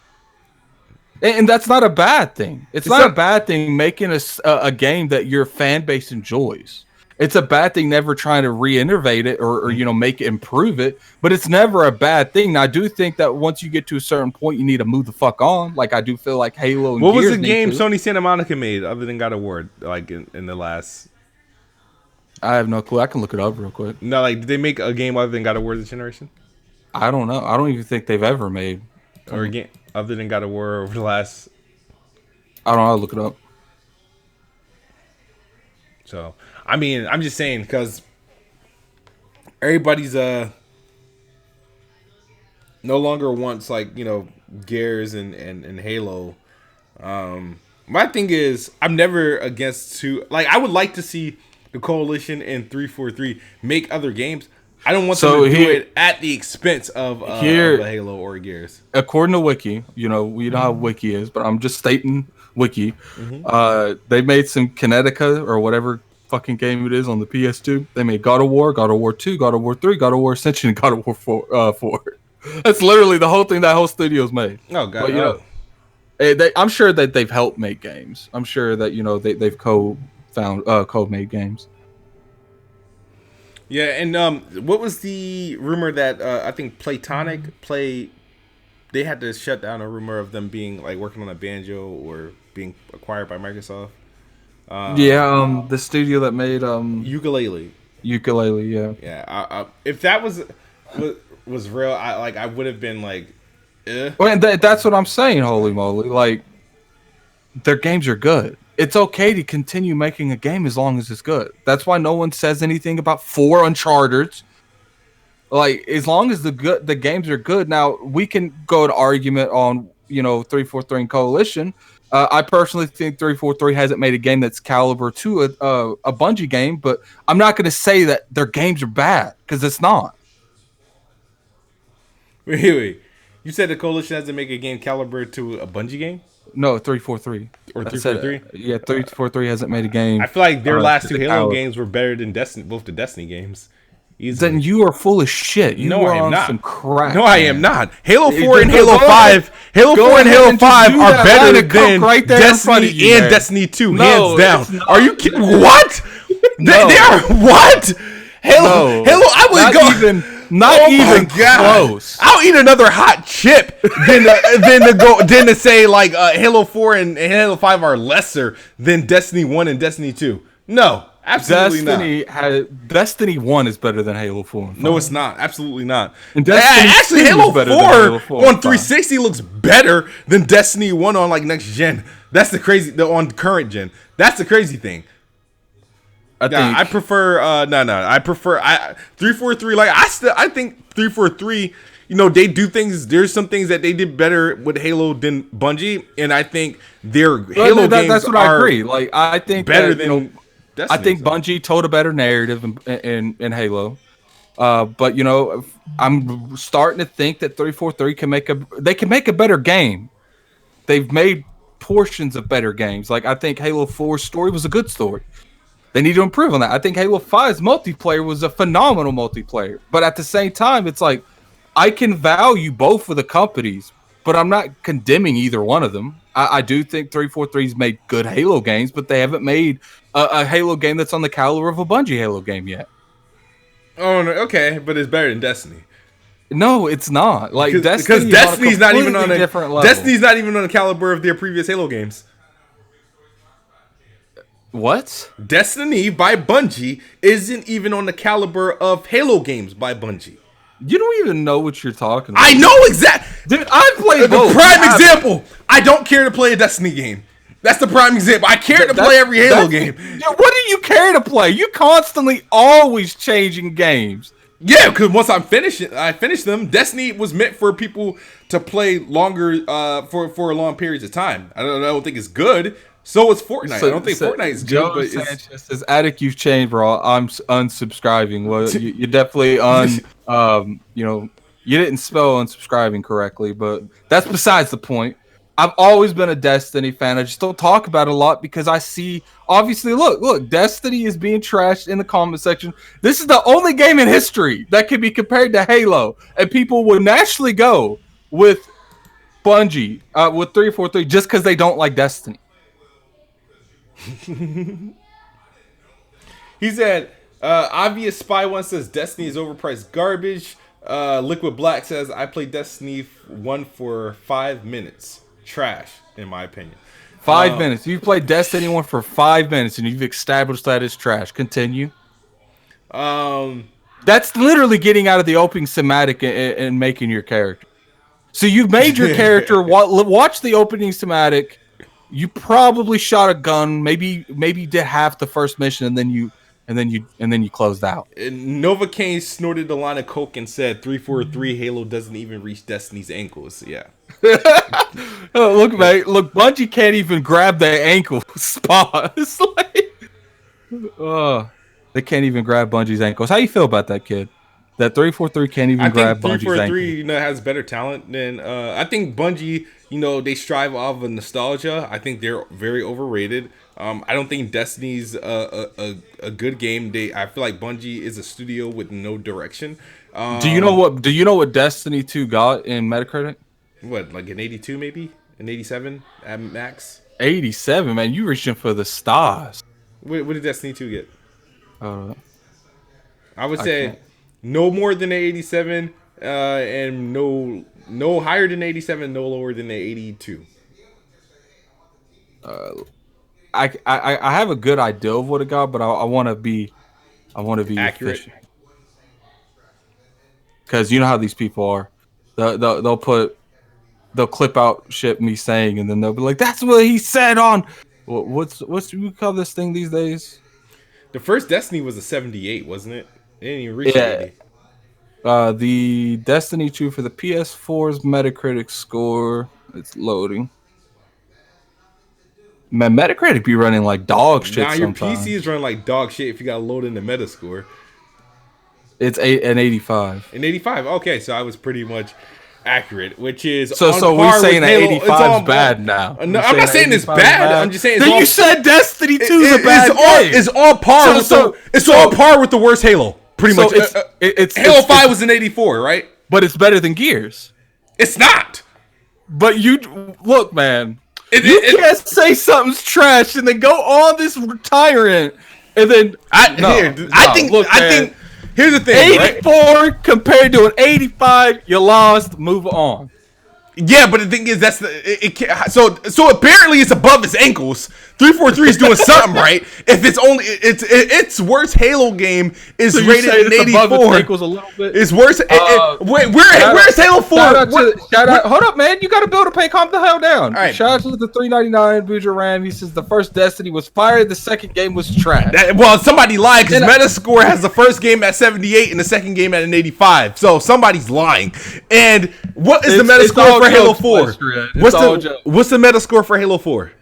And that's not a bad thing. It's not a bad thing making a game that your fan base enjoys. It's a bad thing never trying to re-innovate it or make it improve it. But it's never a bad thing. Now, I do think that once you get to a certain point, you need to move the fuck on. Like, I do feel like Halo and what Gears was the game Sony Santa Monica made other than God of War? Like, in the last... I have no clue. I can look it up real quick. No, like, did they make a game other than God of War this generation? I don't know. I don't even think they've ever made... Or a game other than God of War over the last... I don't know. I'll look it up. So, I mean, I'm just saying because everybody's no longer wants Gears and Halo. My thing is I'm never against I would like to see the Coalition and 343 make other games. I don't want them to do it at the expense of a Halo or Gears. According to Wiki, we know how Wiki is, but I'm just stating Wiki. They made some Kinetica or whatever fucking game it is on the PS2. They made God of War 2, God of War 3, God of War Ascension, and God of War 4. That's literally the whole thing that whole studio's made. Oh, God. I'm sure that they've helped make games. I'm sure that, they've co-made games. Yeah, and what was the rumor that I think they had to shut down a rumor of them being working on a Banjo or being acquired by Microsoft? The studio that made Ukulele, yeah. Yeah, if that was real, I would have been Well, and that's what I'm saying. Holy moly! Their games are good. it's okay to continue making a game as long as it's good. That's why no one says anything about 4 Uncharted. Like, as long as the games are good. Now we can go to argument on 343 and Coalition. I personally think 343 hasn't made a game that's caliber to a Bungie game, but I'm not going to say that their games are bad because it's not. Wait. You said the Coalition hasn't made a game caliber to a Bungie game? No, 343 or 343. Yeah, 343 hasn't made a game. I feel like their last 2 Halo games were better than both the Destiny games. Easily. Then you are full of shit. You are on some crap. No, I am not. Halo 4 and Halo 5. Halo 4 and Halo 5 are better than Destiny and Destiny 2, hands down. Are you kidding? What? No. They are what? Halo. I would go. Not even close. I'll eat another hot chip than to say like Halo 4 and Halo 5 are lesser than Destiny 1 and Destiny 2. No, absolutely not. Destiny 1 is better than Halo 4. No, it's not. Absolutely not. And actually, Halo 4 on 360 looks better than Destiny 1 on like next gen. That's the crazy. On current gen. That's the crazy thing. I prefer I prefer 343. Like I think 343, they do things. There's some things that they did better with Halo than Bungie, and I think their Halo games that's what I agree. Like I think better than Destiny, I think Bungie told a better narrative in Halo. But I'm starting to think that 343 can make a better game. They've made portions of better games. Like I think Halo 4's story was a good story. They need to improve on that. I think Halo 5's multiplayer was a phenomenal multiplayer. But at the same time, it's like, I can value both of the companies, but I'm not condemning either one of them. I do think 343's made good Halo games, but they haven't made a Halo game that's on the caliber of a Bungie Halo game yet. Oh, no, okay, but it's better than Destiny. No, it's not. Like because Destiny's not even on a different level. Destiny's not even on the caliber of their previous Halo games. What? Destiny by Bungie isn't even on the caliber of Halo games by Bungie. You don't even know what you're talking about. I know exactly. Dude, I played both. The prime example. I don't care to play a Destiny game. That's the prime example. I care to play every Halo game. What do you care to play? You constantly always changing games. Yeah, because once I finish them. Destiny was meant for people to play longer, for long periods of time. I don't think it's good. So it's Fortnite. I don't think Fortnite is good. But Sanchez says, "Addict, you've changed, bro. I'm unsubscribing." Well, you definitely you didn't spell unsubscribing correctly, but that's besides the point. I've always been a Destiny fan. I just don't talk about it a lot because I see, obviously, look, Destiny is being trashed in the comment section. This is the only game in history that can be compared to Halo, and people would naturally go with Bungie, with 343, just because they don't like Destiny. He said, obvious Spy One says Destiny is overpriced garbage. Liquid Black says I played Destiny 1 for 5 minutes. Trash, in my opinion. 5 minutes. You played Destiny 1 for 5 minutes and you've established that as trash. Continue. That's literally getting out of the opening cinematic and making your character. So you've made your character watch the opening cinematic. You probably shot a gun, maybe did half the first mission, and then you closed out. Nova Kane snorted a line of coke and said 343 Halo doesn't even reach Destiny's ankles. Yeah. Look, mate. Look, Bungie can't even grab their ankle spot. It's like, they can't even grab Bungie's ankles. How you feel about that, kid? That 343 can't even grab Bungie's ankle. 343, has better talent than. I think Bungie, they strive off of nostalgia. I think they're very overrated. I don't think Destiny's a good game. I feel like Bungie is a studio with no direction. Do you know what Destiny 2 got in Metacritic? What, like an 82 maybe? An 87 at max? 87, man. You reaching for the stars. What did Destiny 2 get? I would say no more than an 87, and no higher than 87, no lower than an 82. I have a good idea of what it got, but I want to be accurate. Because you know how these people are. They'll clip out shit me saying, and then they'll be like, "That's what he said on What's we call this thing these days? The first Destiny was a 78, wasn't it? It didn't even reach Yeah. 80. The Destiny 2 for the PS4's Metacritic score. It's loading. Man, Metacritic be running like dog shit Nah, your sometimes. PC is running like dog shit if you gotta load in the Metascore. It's an 85. An 85. Okay, so I was pretty much accurate, which is So we saying that 85 is bad now? No, I'm not saying it's bad. I'm just saying. Then you said Destiny 2 is a bad game. It's all par. It's all par with the worst Halo. Pretty much. It's Halo 5 was an 84, right? But it's better than Gears. It's not. But you look, man. You can't say something's trash and then go on this tyrant and then I think here's the thing. 84 right? Compared to an 85, you lost. Move on. Yeah, but the thing is, so apparently it's above his ankles. 343 is doing something right. If it's only its worst Halo game is so rated at 84. Above its ankles a little bit. It's worse. Where's Halo 4? Shout out! Hold up, man! You got a bill to pay. Calm the hell down. All right. Shout out to the 399 Buja Ram. He says the first Destiny was fire. The second game was trash. Well, somebody lied because Metascore has the first game at 78 and the second game at an 85. So somebody's lying. And what is the Metascore for Halo 4? What's the Metascore for Halo 4?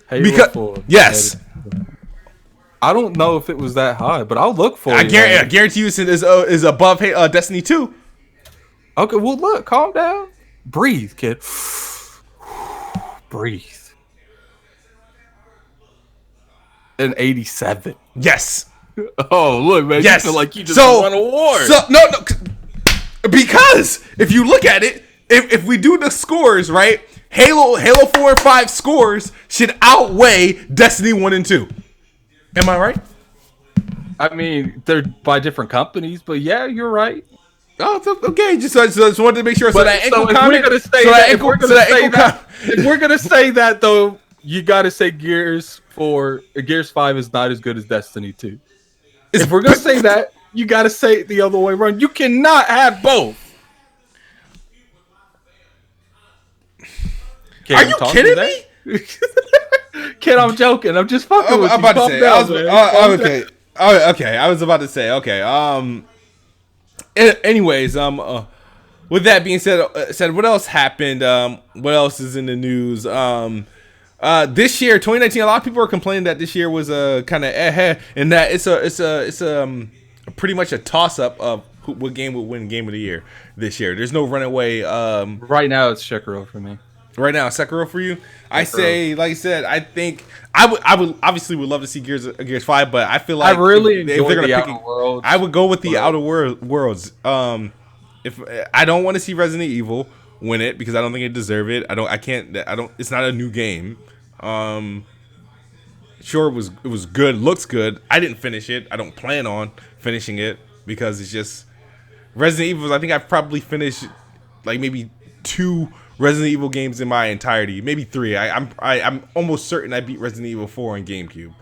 Halo 4. Yes. I don't know if it was that high, but I'll look for it. I guarantee you it is above Destiny 2. Okay, well, look. Calm down. Breathe, kid. Breathe. An 87. Yes. Oh, look, man. Yes. You feel like you just won an award. No. Because if you look at it, if we do the scores, right? Halo 4 and 5 scores should outweigh Destiny 1 and 2. Am I right? I mean, they're by different companies, but yeah, you're right. Oh, okay. Just wanted to make sure. If we're gonna say that though, you gotta say Gears 5 is not as good as Destiny 2. If we're gonna say that, you gotta say it the other way around. You cannot have both. Are you kidding me? Kid, I'm joking. I'm just fucking with you. I'm about to say. Okay. I was about to say. Okay. Anyways, with that being said, what else happened? What else is in the news? This year, 2019, a lot of people are complaining that this year was kind of and that it's pretty much a toss up of what game would win Game of the Year this year. There's no runaway. Right now, it's Sekiro for me. Right now, Sekiro for you. I say, like I said, I think I would obviously would love to see Gears 5, but I feel like I really enjoy the Outer Worlds. I would go with the Outer Worlds. If I don't want to see Resident Evil win it because I don't think it deserve it. It's not a new game. Sure, it was good, looks good. I didn't finish it. I don't plan on finishing it because it's just Resident Evil. I think I've probably finished like maybe 2 Resident Evil games in my entirety, maybe 3. I'm almost certain I beat Resident Evil 4 on GameCube.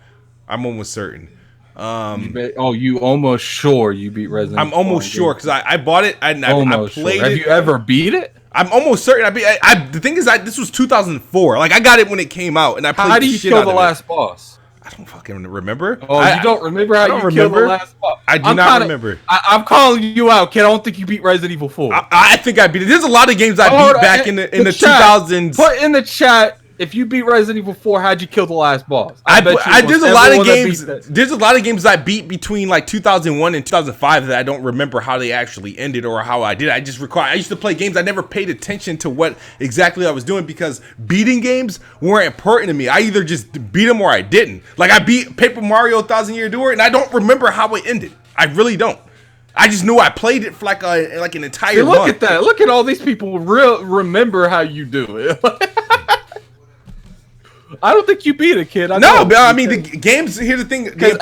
I'm almost certain. You almost sure you beat Resident Evil? I'm almost sure because I bought it and I played it. Have you ever beat it? I'm almost certain I beat. The thing is, this was 2004. Like I got it when it came out, and I played. How do you kill the last boss? I don't fucking remember. Oh, you don't remember how you killed the last boss? I do not remember. I'm calling you out, kid. I don't think you beat Resident Evil 4. I think I beat it. There's a lot of games I beat back in the 2000s. Put in the chat if you beat Resident Evil 4, how'd you kill the last boss? There's a lot of games. There's a lot of games I beat between like 2001 and 2005 that I don't remember how they actually ended or how I did. I used to play games. I never paid attention to what exactly I was doing because beating games weren't important to me. I either just beat them or I didn't. Like I beat Paper Mario 1000 Year Door and I don't remember how it ended. I really don't. I just knew I played it for like an entire month. Look at that. Look at all these people remember how you do it. I don't think you beat it, kid. I mean, the games, here's the thing. Because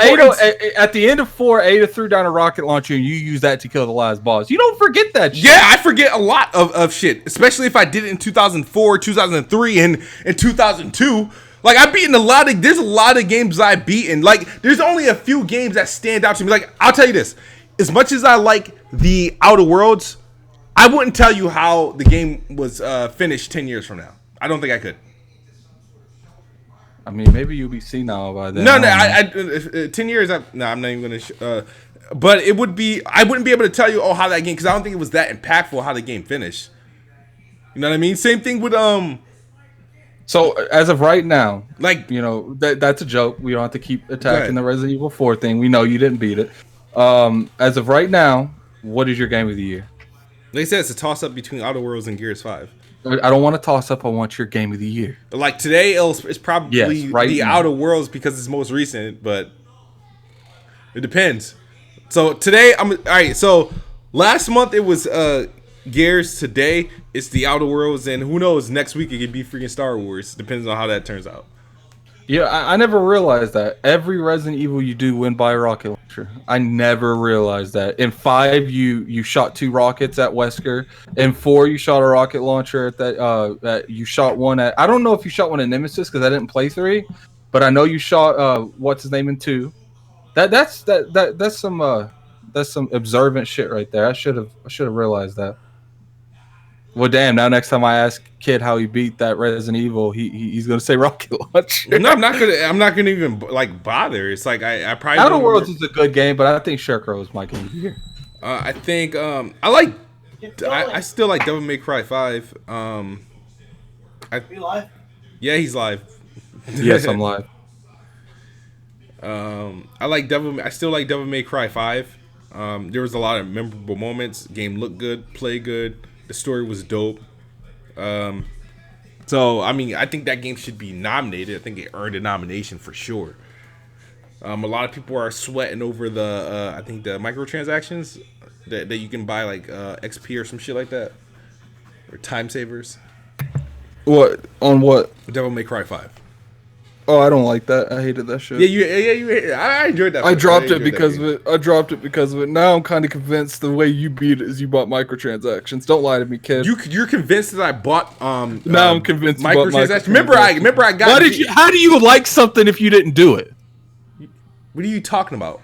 at the end of 4, Ada threw down a rocket launcher and you used that to kill the last boss. You don't forget that shit. Yeah, I forget a lot of shit, especially if I did it in 2004, 2003, and in 2002. Like, there's a lot of games I've beaten. Like, there's only a few games that stand out to me. Like, I'll tell you this. As much as I like the Outer Worlds, I wouldn't tell you how the game was finished 10 years from now. I don't think I could. I mean, maybe you'll be senile by then. No, 10 years. I'm not even gonna. But it would be. I wouldn't be able to tell you how that game, because I don't think it was that impactful how the game finished. You know what I mean? Same thing with So as of right now, like, you know, that's a joke. We don't have to keep attacking the Resident Evil 4 thing. We know you didn't beat it. As of right now, what is your game of the year? They said it's a toss up between Outer Worlds and Gears 5. I don't want to toss up. I want your game of the year. Like today, it's probably the Outer Worlds because it's most recent, but it depends. So today, all right. So last month it was Gears. Today it's the Outer Worlds, and who knows? Next week it could be freaking Star Wars. Depends on how that turns out. Yeah, I never realized that. Every Resident Evil you do win by a rocket launcher. I never realized that. In 5, you shot 2 rockets at Wesker. In 4, you shot a rocket launcher at that. You shot one at. I don't know if you shot one at Nemesis because I didn't play 3, but I know you shot what's his name in 2. That's some observant shit right there. I should have realized that. Well, damn! Now, next time I ask Kid how he beat that Resident Evil, he's gonna say rocket launcher. No, I'm not gonna even like bother. It's like I probably. Outer Worlds is a good game, but I think Scarecrow is my game of the year. I think I still like Devil May Cry 5. Are you live? Yeah, he's live. Yes, I'm live. I still like Devil May Cry 5. There was a lot of memorable moments. Game looked good, played good. The story was dope. So I mean, I think that game should be nominated. I think it earned a nomination for sure. A lot of people are sweating over the I think the microtransactions that you can buy, like XP or some shit like that, or time savers. What on what? Devil May Cry 5. Oh, I don't like that. I hated that shit. I enjoyed that. I dropped it because of it. I dropped it because of it. Now I'm kind of convinced the way you beat it is you bought microtransactions. Don't lie to me, kid. You're convinced that I bought now I'm convinced microtransactions. Remember I got. How do you like something if you didn't do it? What are you talking about?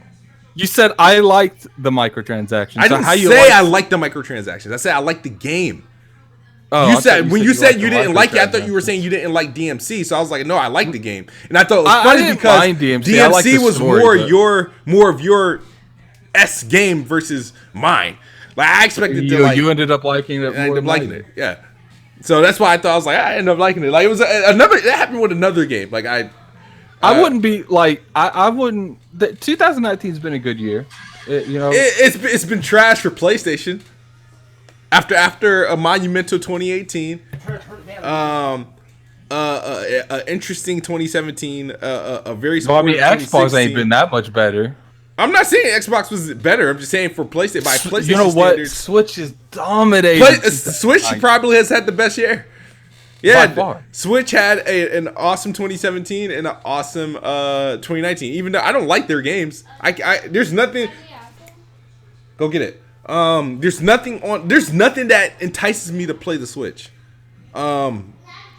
You said I liked the microtransactions. I didn't say I liked the microtransactions. I said I liked the game. Oh, you said you didn't like it, I thought you were saying you didn't like DMC. So I was like, no, I like the game, and I thought it was funny because DMC was more of your S game versus mine. Like I expected you ended up liking it. I ended up liking it. Yeah. So that's why I thought I was like, I ended up liking it. Like it was another. That happened with another game. Like I wouldn't be like I wouldn't. 2019 has been a good year. It's been trash for PlayStation. After a monumental 2018, interesting 2017, a very. Well, I mean, Xbox ain't been that much better. I'm not saying Xbox was better. I'm just saying for PlayStation, by PlayStation you know what? standards, Switch is dominating. Switch probably has had the best year. Yeah, Switch had an awesome 2017 and an awesome 2019. Even though I don't like their games, there's nothing. Go get it. There's nothing that entices me to play the Switch.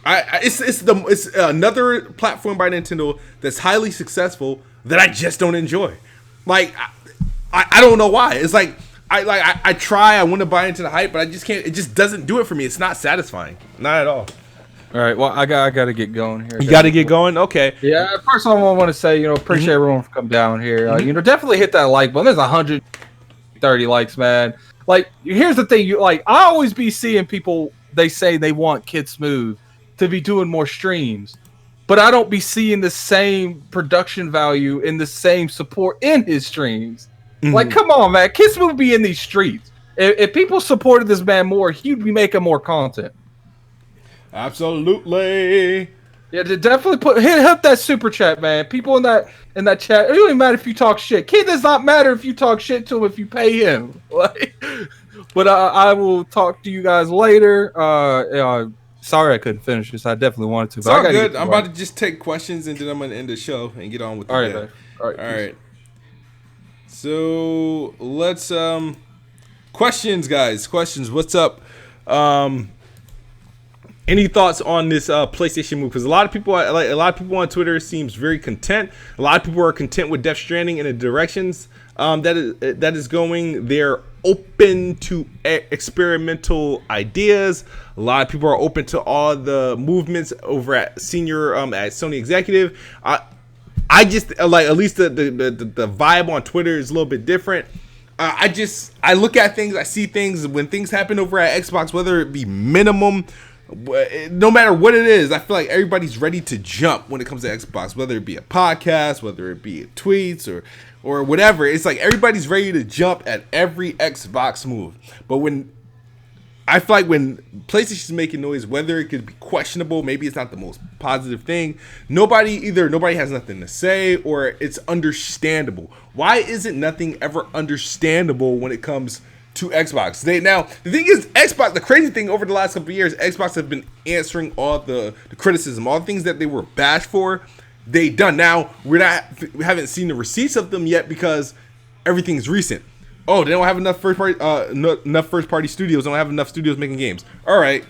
It's another platform by Nintendo that's highly successful that I just don't enjoy. Like I don't know why. It's like I try, I want to buy into the hype, but I just can't. It just doesn't do it for me. It's not satisfying, not at all. All right, well, I got to get going here. You got to get going? Okay. Yeah, first of all, I want to say, appreciate everyone for coming down here. Definitely hit that like button. There's 130 likes, man. Like, here's the thing. I always be seeing people, they say they want Kid Smooth to be doing more streams, but I don't be seeing the same production value and the same support in his streams. Mm-hmm. Like, come on, man. Kid Smooth be in these streets. If people supported this man more, he'd be making more content. Absolutely. Yeah, definitely hit that super chat, man. People in that chat, it don't even matter if you talk shit. Kid does not matter if you talk shit to him if you pay him. But I will talk to you guys later. Sorry I couldn't finish this. I definitely wanted to. It's all good. I'm about to just take questions and then I'm gonna end the show and get on with the day. All right. So let's questions, guys. Questions. What's up? Any thoughts on this PlayStation move? Because a lot of people on Twitter seems very content. A lot of people are content with Death Stranding and the directions that is going. They're open to experimental ideas. A lot of people are open to all the movements over at senior at Sony executive. I just like, at least the vibe on Twitter is a little bit different. I look at things, I see things when things happen over at Xbox, whether it be minimum, no matter what it is, I feel like everybody's ready to jump when it comes to Xbox, whether it be a podcast, whether it be tweets or whatever. It's like everybody's ready to jump at every Xbox move. But when I feel like when PlayStation's making noise, whether it could be questionable, maybe it's not the most positive thing, nobody has nothing to say, or it's understandable. Why isn't nothing ever understandable when it comes to Xbox? Now, the thing is, Xbox, the crazy thing over the last couple of years, Xbox have been answering all the criticism, all the things that they were bashed for, they done. Now, we haven't seen the receipts of them yet because everything's recent. Oh, they don't have enough first party studios. They don't have enough studios making games. All right.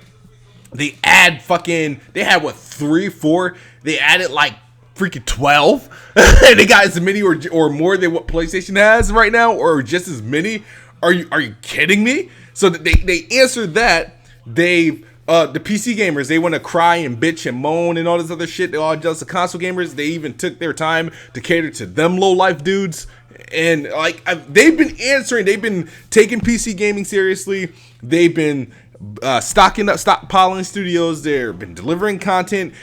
They had 3, 4. They added like freaking 12. And they got as many or more than what PlayStation has right now, or just as many. Are you kidding me? So they answered that. The PC gamers, they want to cry and bitch and moan and all this other shit. They're all just the console gamers. They even took their time to cater to them low life dudes. And like they've been answering, they've been taking PC gaming seriously. They've been stockpiling studios. They've been delivering content,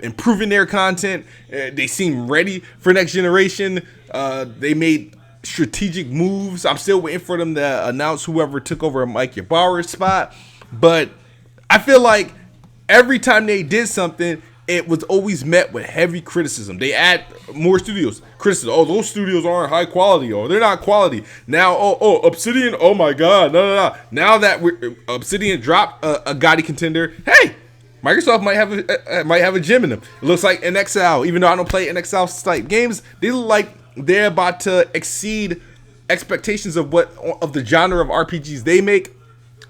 improving their content. They seem ready for next generation. They made strategic moves. I'm still waiting for them to announce whoever took over Mike Ybarra's spot. But I feel like every time they did something, it was always met with heavy criticism. They add more studios. Criticism. Oh, those studios aren't high quality. Oh, they're not quality. Now, Obsidian. Oh my God. No. Now that Obsidian dropped a gaudy contender, hey, Microsoft might have a gem in them. It looks like NXL. Even though I don't play NXL type games, they look like they're about to exceed expectations of the genre of RPGs they make.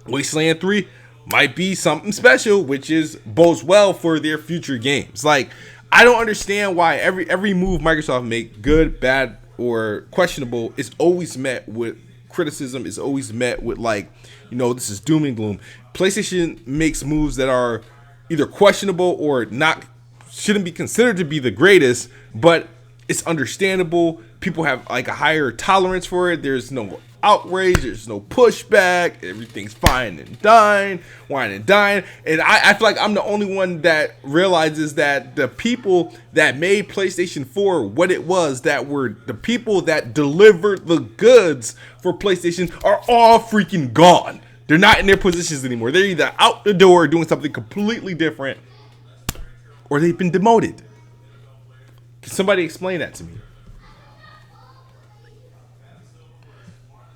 Wasteland 3 might be something special, which bodes well for their future games. Like, I don't understand why every move Microsoft make, good, bad, or questionable, is always met with criticism, is always met with this is doom and gloom. PlayStation makes moves that are either questionable or shouldn't be considered to be the greatest, but it's understandable. People have like a higher tolerance for it. There's no outrage, there's no pushback, everything's fine and dine, wine and dine. And I feel like I'm the only one that realizes that the people that made PlayStation 4 what it was, that were the people that delivered the goods for PlayStation, are all freaking gone. They're not in their positions anymore. They're either out the door doing something completely different, or they've been demoted. Can somebody explain that to me?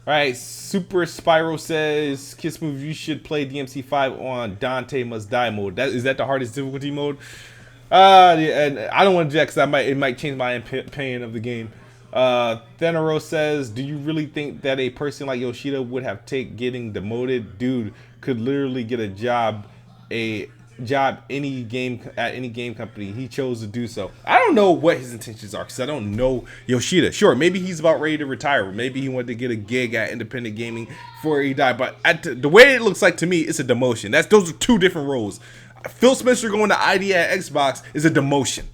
Alright, Super Spyro says, Kiss Move, you should play DMC5 on Dante Must Die mode. Is that the hardest difficulty mode? Yeah, and I don't want to do that because it might change my opinion of the game. Thenero says, do you really think that a person like Yoshida would have getting demoted? Dude could literally get a job any game company. He chose to do so. I don't know what his intentions are because I don't know Yoshida. Sure, maybe he's about ready to retire. Maybe he wanted to get a gig at independent gaming before he died. But the way it looks like to me, it's a demotion. Those are two different roles. Phil Spencer going to ID at Xbox is a demotion.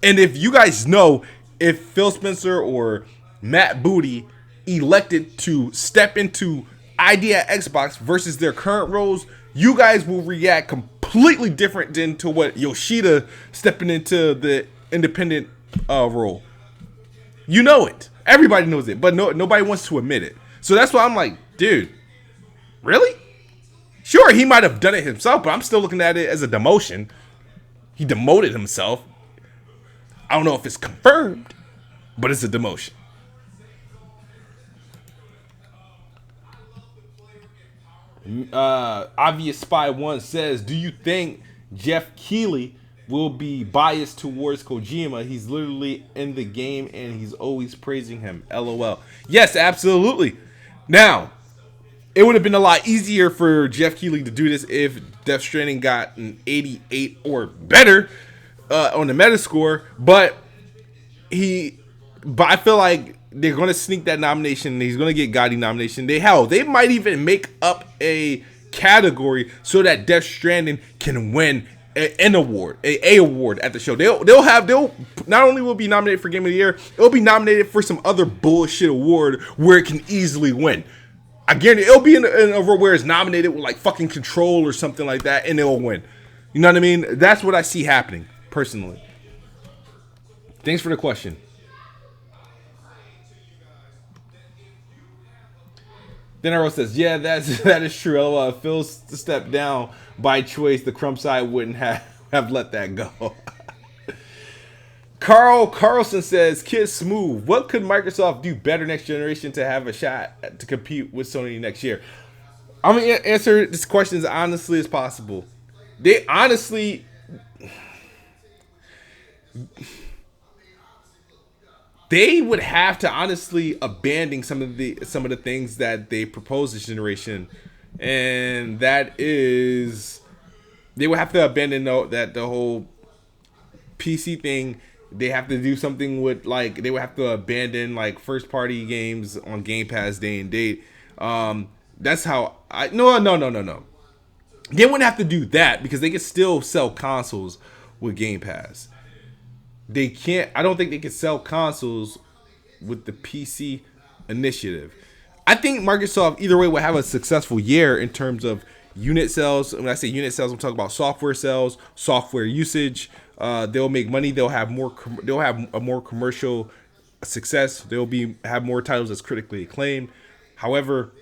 And if you guys know, if Phil Spencer or Matt Booty elected to step into ID at Xbox versus their current roles, you guys will react completely different than to what Yoshida stepping into the independent role. You know it. Everybody knows it, but nobody wants to admit it. So that's why I'm like, dude, really? Sure, he might have done it himself, but I'm still looking at it as a demotion. He demoted himself. I don't know if it's confirmed, but it's a demotion. Obvious Spy 1 says, do you think Jeff Keighley will be biased towards Kojima? He's literally in the game and he's always praising him. LOL. Yes, absolutely. Now, it would have been a lot easier for Jeff Keighley to do this if Death Stranding got an 88 or better on the Metascore, but I feel like they're gonna sneak that nomination. He's gonna get Gotti nomination. They might even make up a category so that Death Stranding can win an award, a award at the show. They'll not only will be nominated for Game of the Year, it'll be nominated for some other bullshit award where it can easily win. I guarantee it'll be in a award where it's nominated with like fucking Control or something like that, and it'll win. You know what I mean? That's what I see happening personally. Thanks for the question. Then Arrow says, "Yeah, that is true. LOL. If Phil stepped down by choice, the Crump side wouldn't have let that go." Carlson says, "Kid Smooth, what could Microsoft do better next generation to have a shot to compete with Sony next year?" I'm gonna answer this question as honestly as possible. They honestly, they would have to honestly abandon some of the things that they proposed this generation, and that is they would have to abandon the whole PC thing. They have to do something with like they would have to abandon like first party games on Game Pass day and date. That's how I no. They wouldn't have to do that because they could still sell consoles with Game Pass. They can't. I don't think they can sell consoles with the PC initiative. I think Microsoft either way will have a successful year in terms of unit sales. When I say unit sales, I'm talking about software sales, software usage. They'll make money. They'll have more. They'll have a more commercial success. They'll have more titles that's critically acclaimed. However,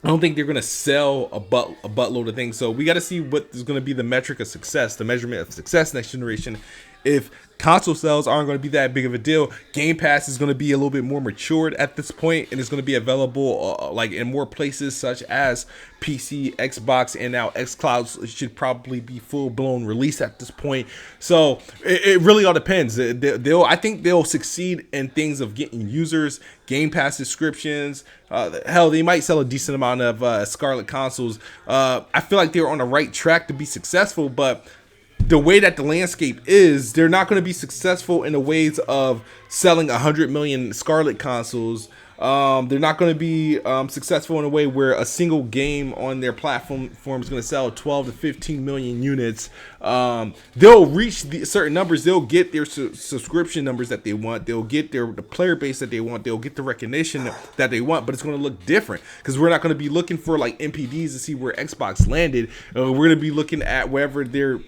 I don't think they're gonna sell a buttload of things. So we got to see what is gonna be the metric of success, the measurement of success next generation. If console sales aren't going to be that big of a deal, Game Pass is going to be a little bit more matured at this point, and it's going to be available like in more places such as PC, Xbox, and now xCloud should probably be full blown release at this point. So it really all depends. I think they'll succeed in things of getting users, Game Pass subscriptions. Hell, they might sell a decent amount of Scarlet consoles. I feel like they're on the right track to be successful, but the way that the landscape is, they're not going to be successful in the ways of selling 100 million Scarlet consoles. They're not going to be successful in a way where a single game on their platform is going to sell 12 to 15 million units. They'll reach certain numbers. They'll get their subscription numbers that they want. They'll get the player base that they want. They'll get the recognition that they want, but it's going to look different because we're not going to be looking for like NPDs to see where Xbox landed. We're going to be looking at wherever their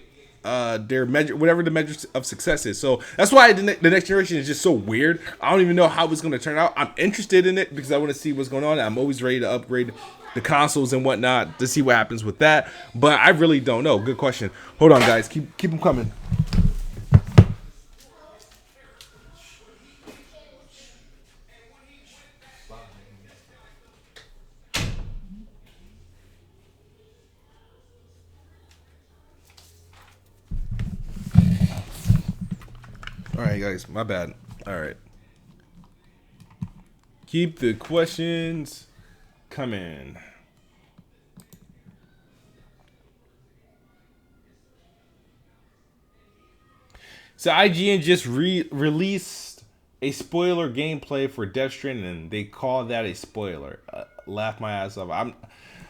measure, whatever the measure of success is. So that's why the next generation is just so weird. I don't even know how it's going to turn out. I'm interested in it because I want to see what's going on. I'm always ready to upgrade the consoles and whatnot to see what happens with that. But I really don't know. Good question. Hold on, guys. Keep them coming. All right, guys, my bad. All right. Keep the questions coming. So IGN just released a spoiler gameplay for Death Stranding, and they call that a spoiler. Laugh my ass off.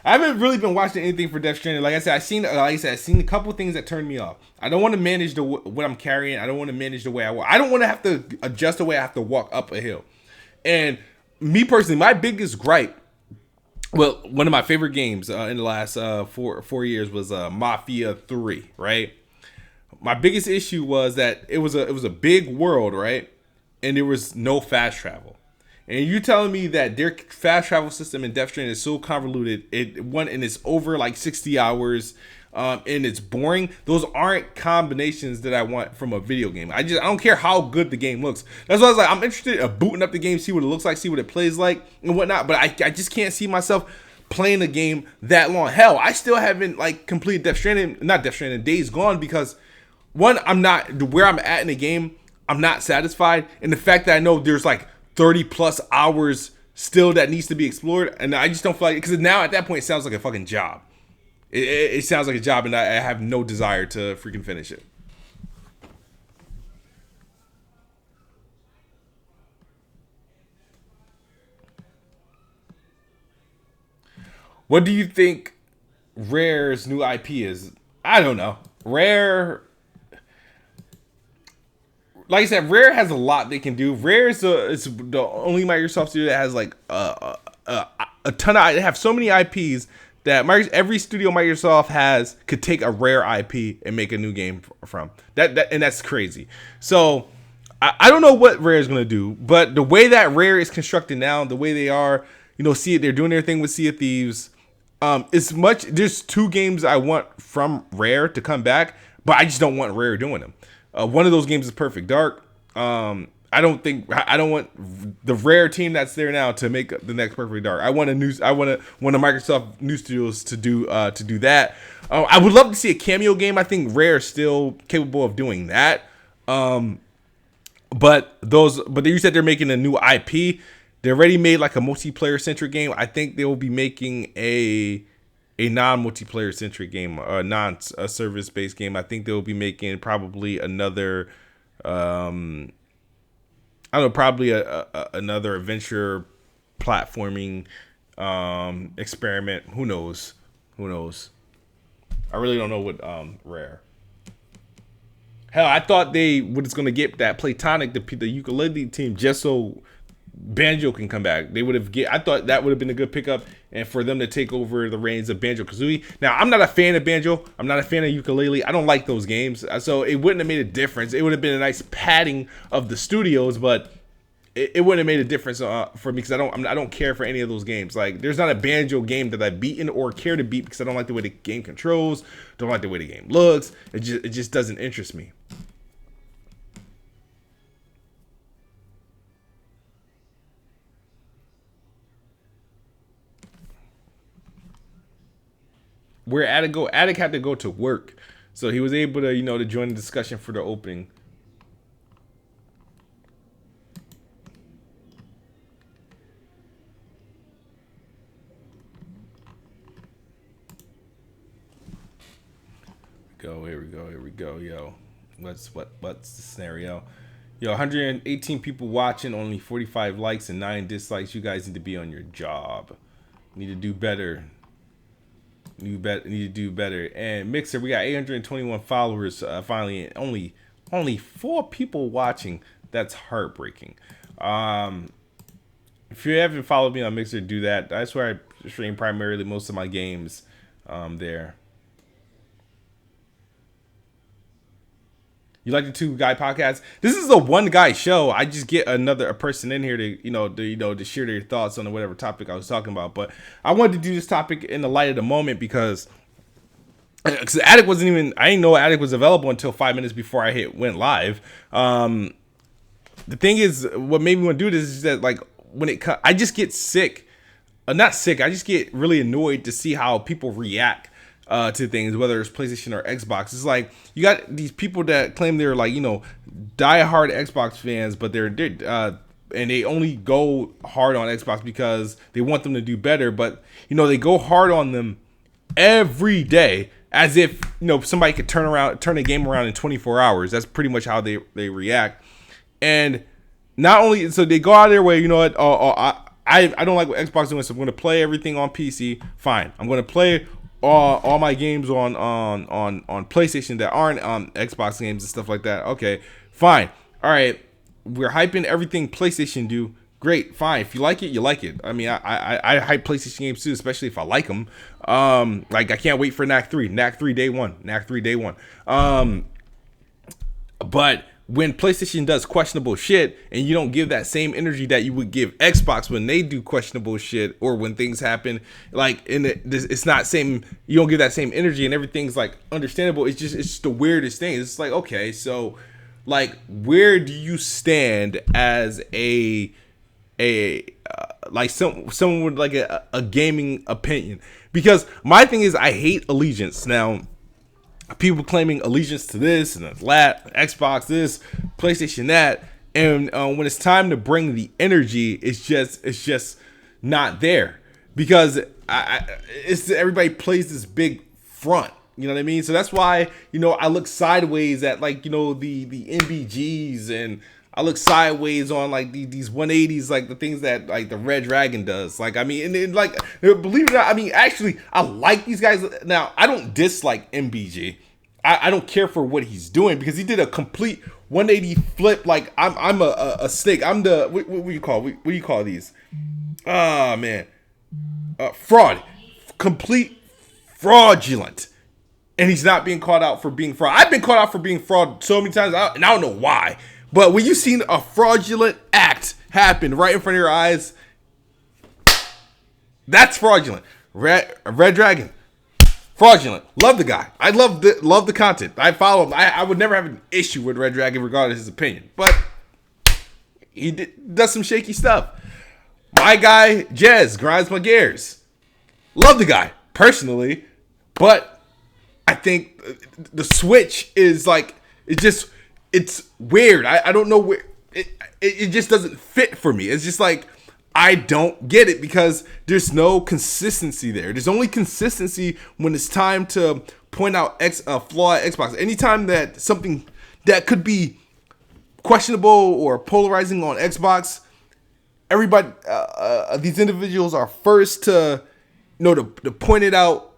I haven't really been watching anything for Death Stranding. Like I said, I've seen a couple things that turned me off. I don't want to manage what I'm carrying. I don't want to manage the way I walk. I don't want to have to adjust the way I have to walk up a hill. And me personally, my biggest gripe, well, one of my favorite games in the last 4 years was Mafia 3, right? My biggest issue was that it was a big world, right? And there was no fast travel. And you're telling me that their fast travel system in Death Stranding is so convoluted, and it's over like 60 hours, and it's boring. Those aren't combinations that I want from a video game. I don't care how good the game looks. That's why I was like, I'm interested in booting up the game, see what it looks like, see what it plays like, and whatnot. But I just can't see myself playing the game that long. Hell, I still haven't like completed Days Gone, because one, I'm not where I'm at in the game. I'm not satisfied, and the fact that I know there's like 30 plus hours still that needs to be explored, and I just don't feel like it, because now at that point it sounds like a fucking job. It sounds like a job, and I have no desire to freaking finish it. What do you think Rare's new IP is? I don't know. Rare, like I said, Rare has a lot they can do. Rare is the only Microsoft studio that has like a ton of. They have so many IPs that every studio Microsoft has could take a Rare IP and make a new game from. And that's crazy. So I don't know what Rare is gonna do, but the way that Rare is constructed now, the way they are, they're doing their thing with Sea of Thieves. It's much. There's 2 games I want from Rare to come back, but I just don't want Rare doing them. One of those games is Perfect Dark. I don't want the Rare team that's there now to make the next Perfect Dark. I want one of Microsoft new studios to do that. I would love to see a cameo game. I think Rare is still capable of doing that. But you said they're making a new IP. They already made like a multiplayer centric game. I think they will be making a non-multiplayer centric game, a non-service based game. I think they'll be making probably another, probably another adventure platforming experiment. Who knows? I really don't know what Rare. Hell, I thought they was gonna get that Platonic, the ukulele team, just so Banjo can come back. I thought that would have been a good pickup, and for them to take over the reins of Banjo-Kazooie. Now, I'm not a fan of Banjo. I'm not a fan of ukulele. I don't like those games, so it wouldn't have made a difference. It would have been a nice padding of the studios, but it wouldn't have made a difference for me because I don't care for any of those games. Like, there's not a Banjo game that I've beaten or care to beat because I don't like the way the game controls, don't like the way the game looks. It just doesn't interest me. Where Addict had to go to work, so he was able to to join the discussion for the opening. Here we go. Yo, what's the scenario? Yo, 118 people watching, only 45 likes and 9 dislikes. You guys need to be on your job. Need to do better. Need to do better. And Mixer, we got 821 followers. Finally, only 4 people watching. That's heartbreaking. If you haven't followed me on Mixer, do that. That's where I stream primarily most of my games. There. You like the 2 guy podcast? This is a 1 guy show. I just get a person in here to share their thoughts on whatever topic I was talking about. But I wanted to do this topic in the light of the moment because Addict wasn't even. I didn't know Addict was available until 5 minutes before I went live. The thing is, what made me want to do this is that I just get sick. Not sick. I just get really annoyed to see how people react to things, whether it's PlayStation or Xbox. It's like you got these people that claim they're diehard Xbox fans, but they're and they only go hard on Xbox because they want them to do better. But they go hard on them every day, as if somebody could turn a game around in 24 hours. That's pretty much how they react. And not only so they go out of their way. You know what? I don't like what Xbox is doing, so I'm going to play everything on PC. Fine, I'm going to play all my games on PlayStation that aren't Xbox games and stuff like that. Okay, fine. All right, we're hyping everything PlayStation do. Great, fine. If you like it, you like it. I mean, I hype PlayStation games too, especially if I like them. I can't wait for Knack 3 day one. But when PlayStation does questionable shit and you don't give that same energy that you would give Xbox when they do questionable shit, or when things happen it's not same, you don't give that same energy and everything's understandable. It's just the weirdest thing. It's like, okay, so where do you stand as someone with a gaming opinion? Because my thing is, I hate allegiance. Now, people claiming allegiance to this and that, Xbox this, PlayStation that, and when it's time to bring the energy, it's just not there, because everybody plays this big front. You know what I mean? So that's why I look sideways at the NBGs and I look sideways on like these 180s, like the things that like the Red Dragon does. Like, I mean, and like, believe it or not, I mean, actually, I like these guys. Now, I don't dislike MBG. I don't care for what he's doing because he did a complete 180 flip. Like, I'm a snake. I'm the what do you call these? Oh man, fraud, complete fraudulent. And he's not being caught out for being fraud. I've been caught out for being fraud so many times, and I don't know why. But when you've seen a fraudulent act happen right in front of your eyes, that's fraudulent. Red Dragon, fraudulent. Love the guy. I love the content. I follow him. I would never have an issue with Red Dragon regardless of his opinion. But he does some shaky stuff. My guy, Jez, grinds my gears. Love the guy, personally. But I think the switch is like, it's weird. I don't know where it just doesn't fit for me. It's just like I don't get it because there's no consistency there. There's only consistency when it's time to point out a flaw at Xbox. Anytime that something that could be questionable or polarizing on Xbox, everybody, these individuals are first to to point it out.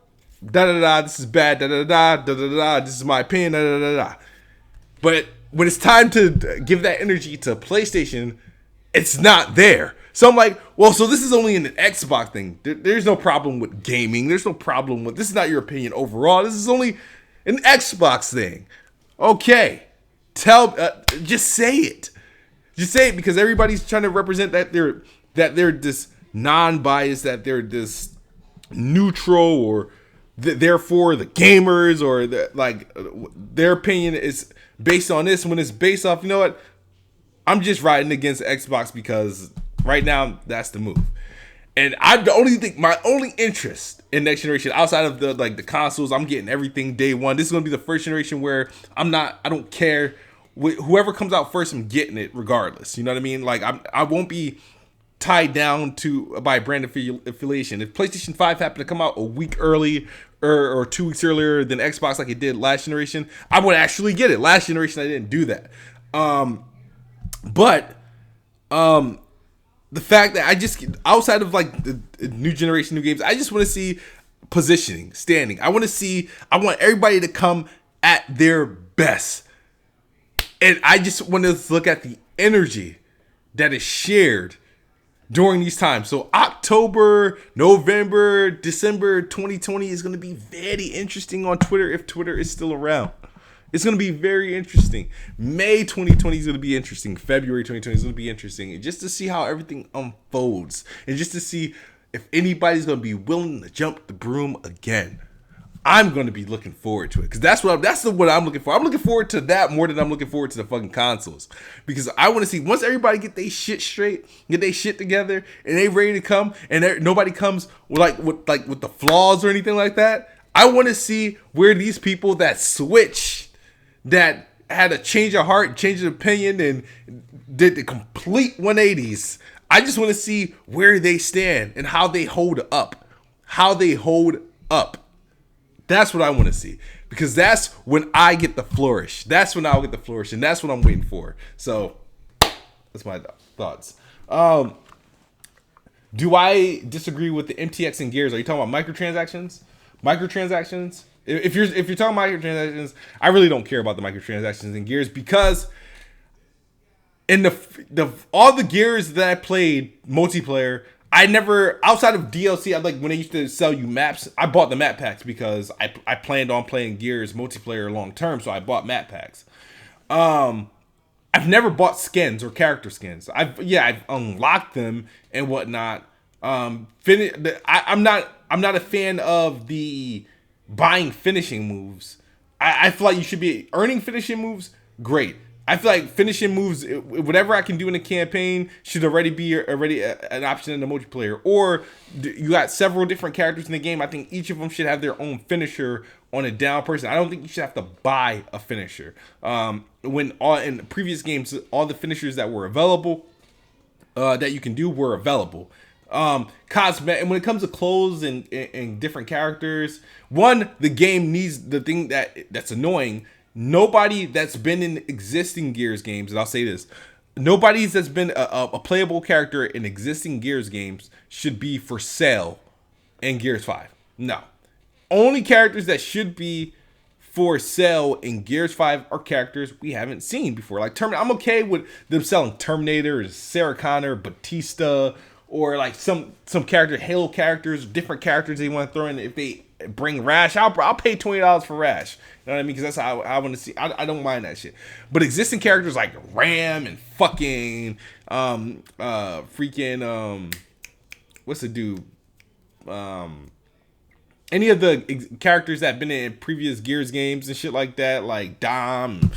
This is bad. This is my opinion. But when it's time to give that energy to PlayStation, it's not there. So I'm like, well, so this is only an Xbox thing. There's no problem with gaming. There's no problem with this. Is not your opinion overall. This is only an Xbox thing. Okay, just say it. Just say it because everybody's trying to represent that they're this non-biased, that they're this neutral, or therefore the gamers or their opinion is based on this when it's based off, you know what? I'm just riding against Xbox because right now that's the move. And my only interest in next generation outside of the consoles, I'm getting everything day one. This is going to be the first generation where I don't care. Whoever comes out first, I'm getting it regardless. You know what I mean? Like I won't be tied down by brand affiliation. If PlayStation 5 happened to come out a week early or 2 weeks earlier than Xbox like it did last generation, I would actually get it. Last generation, I didn't do that. But the fact that I just, outside of like the new generation, new games, I just want to see positioning, standing. I want everybody to come at their best. And I just want to look at the energy that is shared during these times. So October, November, December 2020 is going to be very interesting on Twitter if Twitter is still around. It's going to be very interesting. May 2020 is going to be interesting. February 2020 is going to be interesting. Just to see how everything unfolds. And just to see if anybody's going to be willing to jump the broom again. I'm going to be looking forward to it. Because that's what I'm looking for. I'm looking forward to that more than I'm looking forward to the fucking consoles. Because I want to see, once everybody get their shit straight, get their shit together, and they ready to come, and nobody comes with the flaws or anything like that, I want to see where these people that switch, that had a change of heart, change of opinion, and did the complete 180s. I just want to see where they stand and how they hold up. That's what I want to see. Because that's when I get the flourish. That's when I'll get the flourish. And that's what I'm waiting for. So, that's my thoughts. Do I disagree with the MTX and Gears? Are you talking about microtransactions? If you're talking microtransactions, I really don't care about the microtransactions in Gears because in all the Gears that I played multiplayer, I never, outside of DLC, when they used to sell you maps, I bought the map packs because I planned on playing Gears multiplayer long term, so I bought map packs. I've never bought skins or character skins. I've unlocked them and whatnot. I'm not a fan of the buying finishing moves. I feel like you should be earning finishing moves. Great. I feel like finishing moves, whatever I can do in a campaign, should already be an option in the multiplayer. Or you got several different characters in the game. I think each of them should have their own finisher on a down person. I don't think you should have to buy a finisher. In the previous games, all the finishers that were available, that you can do, were available. Cosmetic, and when it comes to clothes and different characters, the game needs the thing that's annoying. Nobody that's been in existing Gears games, and I'll say this, nobody's that's been a playable character in existing Gears games should be for sale in Gears 5. No. Only characters that should be for sale in Gears 5 are characters we haven't seen before. Like I'm okay with them selling Terminator, Sarah Connor, Batista, or like some character, Halo characters, different characters they want to throw in. If they bring Rash, I'll pay $20 for Rash. You know what I mean? Because that's how I want to see. I don't mind that shit. But existing characters like Ram and fucking what's the dude? Any of the characters that have been in previous Gears games and shit like that, like Dom,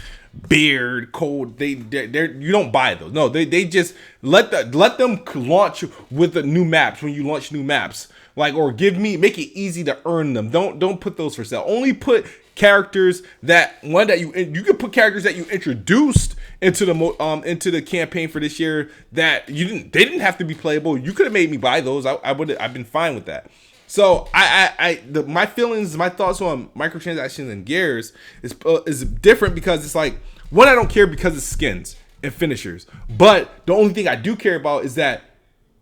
Beard, Cold, they you don't buy those. No, they just let them launch with the new maps when you launch new maps. Like, or make it easy to earn them. Don't put those for sale. Only put characters that you can put characters that you introduced into the campaign for this year that they didn't have to be playable. You could have made me buy those. I've been fine with that. So my thoughts on microtransactions and Gears is different because it's like, one, I don't care because it's skins and finishers. But the only thing I do care about is that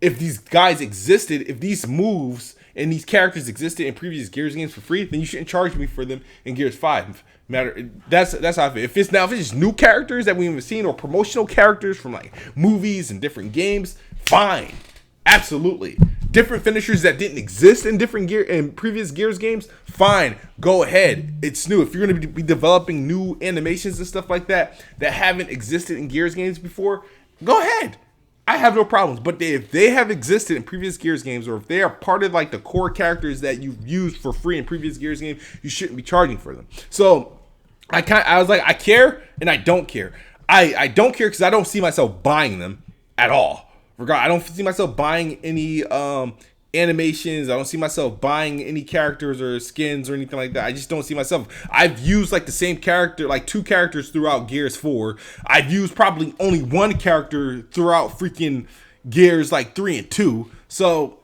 if these guys existed, if these moves and these characters existed in previous Gears games for free, then you shouldn't charge me for them in Gears 5. That's how I feel. If it's just new characters that we haven't seen or promotional characters from like movies and different games, fine. Absolutely. Different finishers that didn't exist in previous Gears games, fine. Go ahead. It's new. If you're going to be developing new animations and stuff like that haven't existed in Gears games before, go ahead. I have no problems. But if they have existed in previous Gears games, or if they are part of like the core characters that you've used for free in previous Gears games, you shouldn't be charging for them. So I was like, I care and I don't care. I don't care because I don't see myself buying them at all. I don't see myself buying any animations. I don't see myself buying any characters or skins or anything like that. I just don't see myself. I've used like the same character, like 2 characters throughout Gears 4. I've used probably only 1 character throughout freaking Gears like 3 and 2. So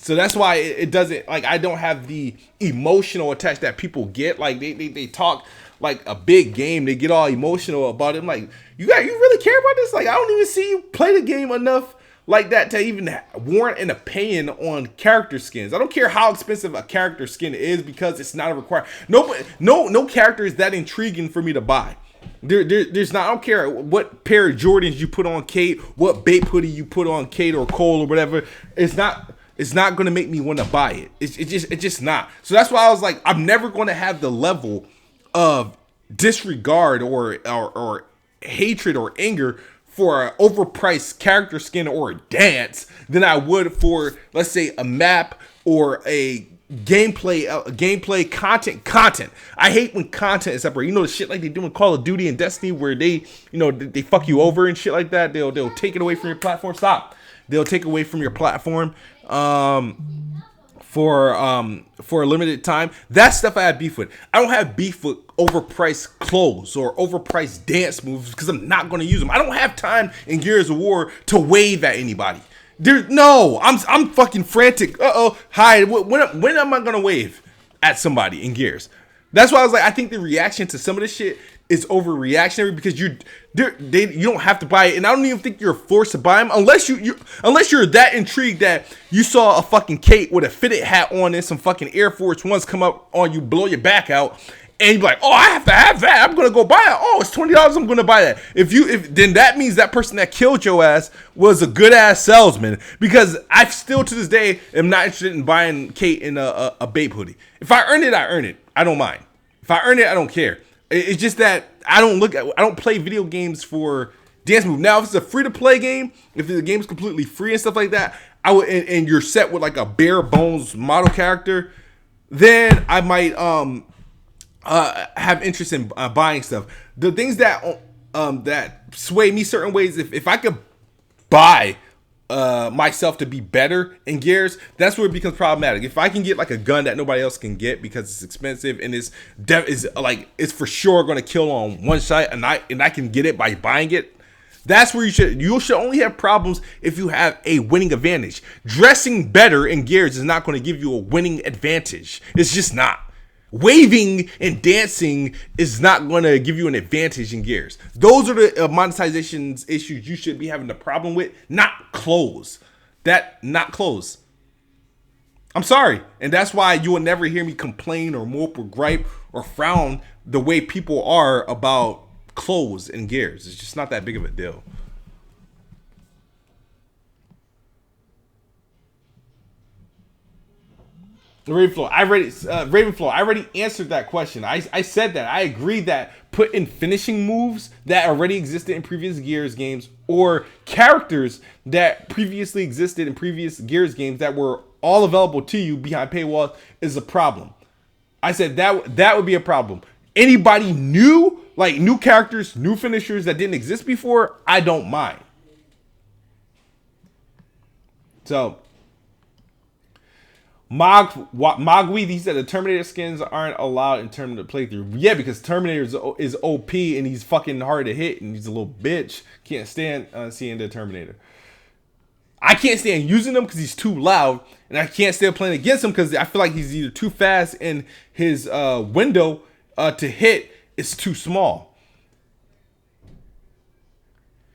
that's why it doesn't, like, I don't have the emotional attach that people get. Like they talk like a big game, they get all emotional about it. I'm like, you really care about this? Like, I don't even see you play the game enough like that to even warrant an opinion on character skins. I don't care how expensive a character skin is because it's not a requirement. No character is that intriguing for me to buy. There's not. I don't care what pair of Jordans you put on Kate, what Bape hoodie you put on Kate or Cole or whatever. It's not going to make me want to buy it. It's just not. So that's why I was like, I'm never going to have the level of disregard or hatred or anger for an overpriced character skin or a dance than I would for, let's say, a map or a gameplay content. I hate when content is separate. You know, the shit like they do in Call of Duty and Destiny where they fuck you over and shit like that. They'll take it away from your platform. Stop. They'll take away from your platform for a limited time. That stuff I have beef with. I don't have beef with overpriced clothes or overpriced dance moves because I'm not going to use them. I don't have time in Gears of War to wave at anybody. I'm fucking frantic. Hi. When am I going to wave at somebody in Gears? That's why I was like, I think the reaction to some of this shit is overreactionary because you don't have to buy it, and I don't even think you're forced to buy them unless you're that intrigued that you saw a fucking Kate with a fitted hat on and some fucking Air Force Ones come up on you, blow your back out, and you're like, oh, I have to have that. I'm gonna go buy it. Oh, it's $20. I'm gonna buy that. If then that means that person that killed your ass was a good ass salesman, because I still to this day am not interested in buying Kate in a Bape hoodie. If I earn it, I earn it. I don't mind. If I earn it, I don't care. It's just that I don't play video games for dance move. Now, if it's a free to play game, if the game's completely free and stuff like that, I would, and you're set with like a bare bones model character, then I might have interest in buying stuff. The things that sway me certain ways, if I could buy myself to be better in Gears, that's where it becomes problematic. If I can get like a gun that nobody else can get because it's expensive and it's for sure going to kill on one shot, and I can get it by buying it, that's where you should only have problems if you have a winning advantage. Dressing better in Gears is not going to give you a winning advantage. It's just not. Waving and dancing is not going to give you an advantage in Gears. Those are the monetizations issues you should be having a problem with, not clothes. Not clothes. I'm sorry. And that's why you will never hear me complain or mope or gripe or frown the way people are about clothes in Gears. It's just not that big of a deal. Ravenflow, I already answered that question. I said that. I agree that put in finishing moves that already existed in previous Gears games or characters that previously existed in previous Gears games that were all available to you behind paywalls is a problem. I said that would be a problem. Anybody new, like new characters, new finishers that didn't exist before, I don't mind. So Mogweed, he said the Terminator skins aren't allowed in Terminator playthrough. Yeah, because Terminator is OP and he's fucking hard to hit and he's a little bitch. Can't stand seeing the Terminator. I can't stand using him because he's too loud, and I can't stand playing against him because I feel like he's either too fast and his window to hit is too small.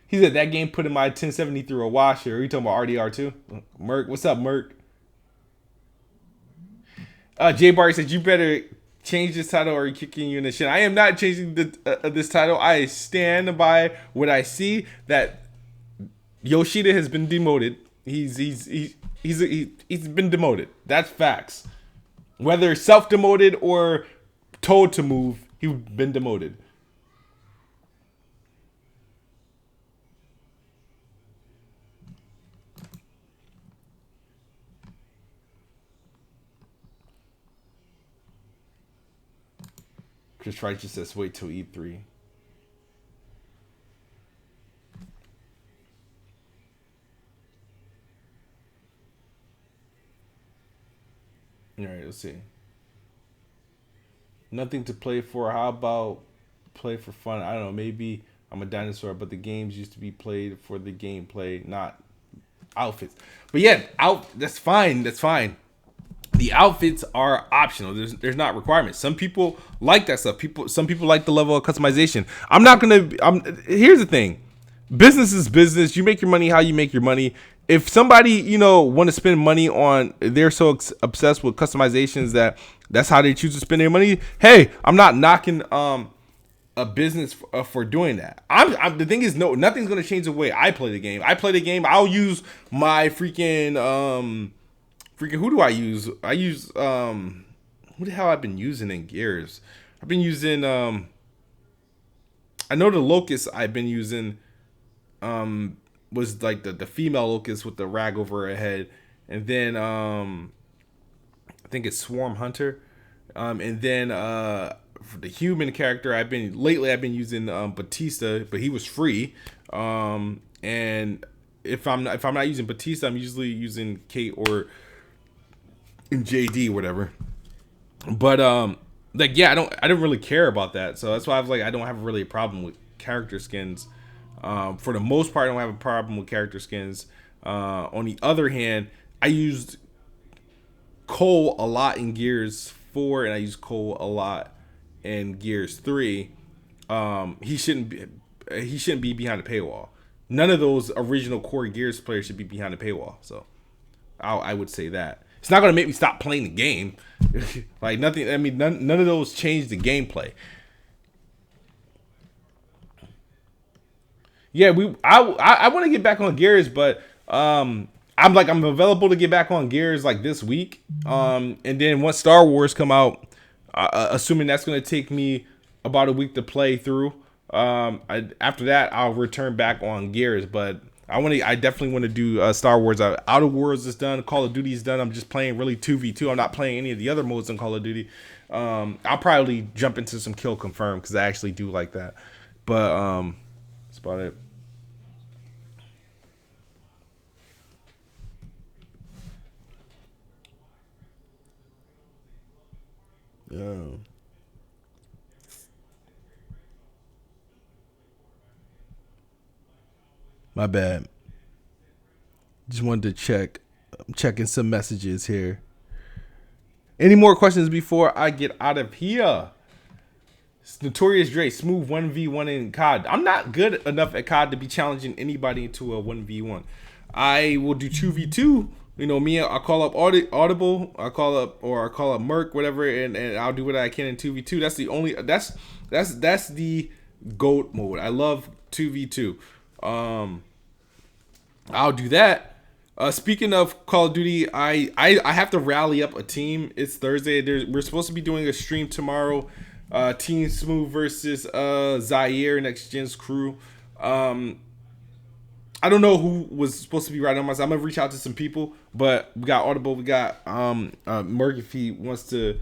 He said that game put in my 1070 through a washer. Are you talking about RDR2? Merc, what's up, Merc? Jay Barry said, you better change this title or you're kicking you in the shit. I am not changing this title. I stand by what I see, that Yoshida has been demoted. He's been demoted. That's facts. Whether self-demoted or told to move, he's been demoted. Chris Righteous says, wait till E3. All right, let's see. Nothing to play for. How about play for fun? I don't know. Maybe I'm a dinosaur, but the games used to be played for the gameplay, not outfits. But yeah, that's fine. That's fine. The outfits are optional. There's not requirements. Some people like that stuff. Some people like the level of customization. Here's the thing. Business is business. You make your money how you make your money. If somebody, want to spend money on, they're so obsessed with customizations that's how they choose to spend their money. Hey, I'm not knocking a business for doing that. The thing is, nothing's gonna change the way I play the game. I'll use my freaking who do I use? I use who the hell I've been using in Gears? I've been using I know the Locust I've been using was like the female Locust with the rag over her head, and then I think it's Swarm Hunter, and then for the human character I've been using Batista, but he was free, and if I'm not using Batista, I'm usually using Kate or in JD, whatever. But I don't really care about that. So that's why I was like, I don't have really a problem with character skins. For the most part, I don't have a problem with character skins. On the other hand, I used Cole a lot in Gears 4, and I used Cole a lot in Gears 3. He shouldn't be behind a paywall. None of those original core Gears players should be behind a paywall. So I would say that. It's not going to make me stop playing the game. Like nothing. I mean, none of those change the gameplay. Yeah, I want to get back on Gears, but I'm available to get back on Gears like this week. And then once Star Wars come out, assuming that's going to take me about a week to play through. After that, I'll return back on Gears, but I definitely want to do Star Wars. Outer Worlds is done. Call of Duty is done. I'm just playing really 2v2. I'm not playing any of the other modes in Call of Duty. I'll probably jump into some Kill Confirm because I actually do like that. But that's about it. Yeah. My bad. Just wanted to check. I'm checking some messages here. Any more questions before I get out of here? Notorious Dre, smooth 1v1 in COD. I'm not good enough at COD to be challenging anybody into a 1v1. I will do 2v2. You know, me, I'll call up Audible, I call up Merc, whatever, and I'll do what I can in 2v2. That's the only, that's the GOAT mode. I love 2v2. I'll do that. Speaking of Call of Duty, I have to rally up a team. It's Thursday. We're supposed to be doing a stream tomorrow. Team Smooth versus Zaire, Next Gen's crew. I don't know who was supposed to be riding on my side. I'm gonna reach out to some people, but we got Audible. We got Merc if he wants to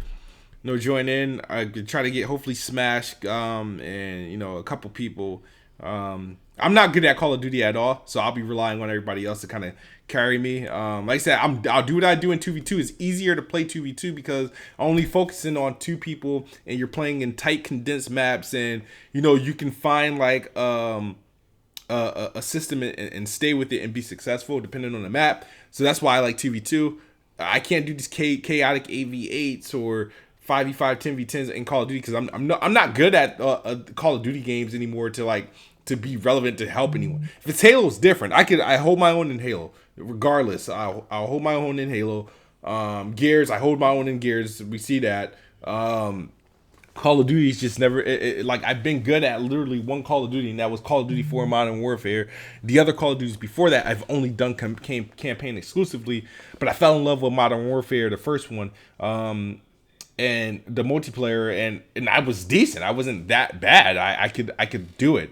join in. I could try to get hopefully Smash and a couple people. I'm not good at Call of Duty at all, so I'll be relying on everybody else to kind of carry me. Like I said, I'll do what I do in 2v2. It's easier to play 2v2 because only focusing on two people and you're playing in tight condensed maps, and you can find like a system and stay with it and be successful depending on the map. So that's why I like 2v2. I can't do these chaotic AV8s or 5v5 10v10s in Call of Duty because I'm not good at Call of Duty games anymore to be relevant to help anyone. If it's Halo, it's different. I hold my own in Halo. Regardless, I'll hold my own in Halo. Gears, I hold my own in Gears. We see that. Call of Duty is just never like I've been good at literally one Call of Duty, and that was Call of Duty 4 Modern Warfare. The other Call of Duties before that, I've only done campaign exclusively, but I fell in love with Modern Warfare, the first one, and the multiplayer, and I was decent. I wasn't that bad. I could do it,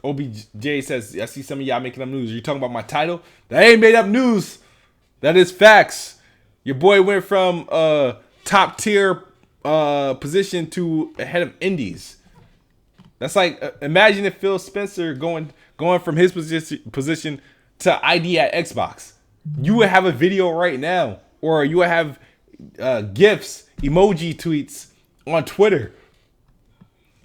OBJ says, I see some of y'all making up news. Are you talking about my title? That ain't made up news. That is facts. Your boy went from top tier position to head of indies. That's like imagine if Phil Spencer going from his position to ID at Xbox. You would have a video right now, or you would have GIFs, emoji tweets on Twitter.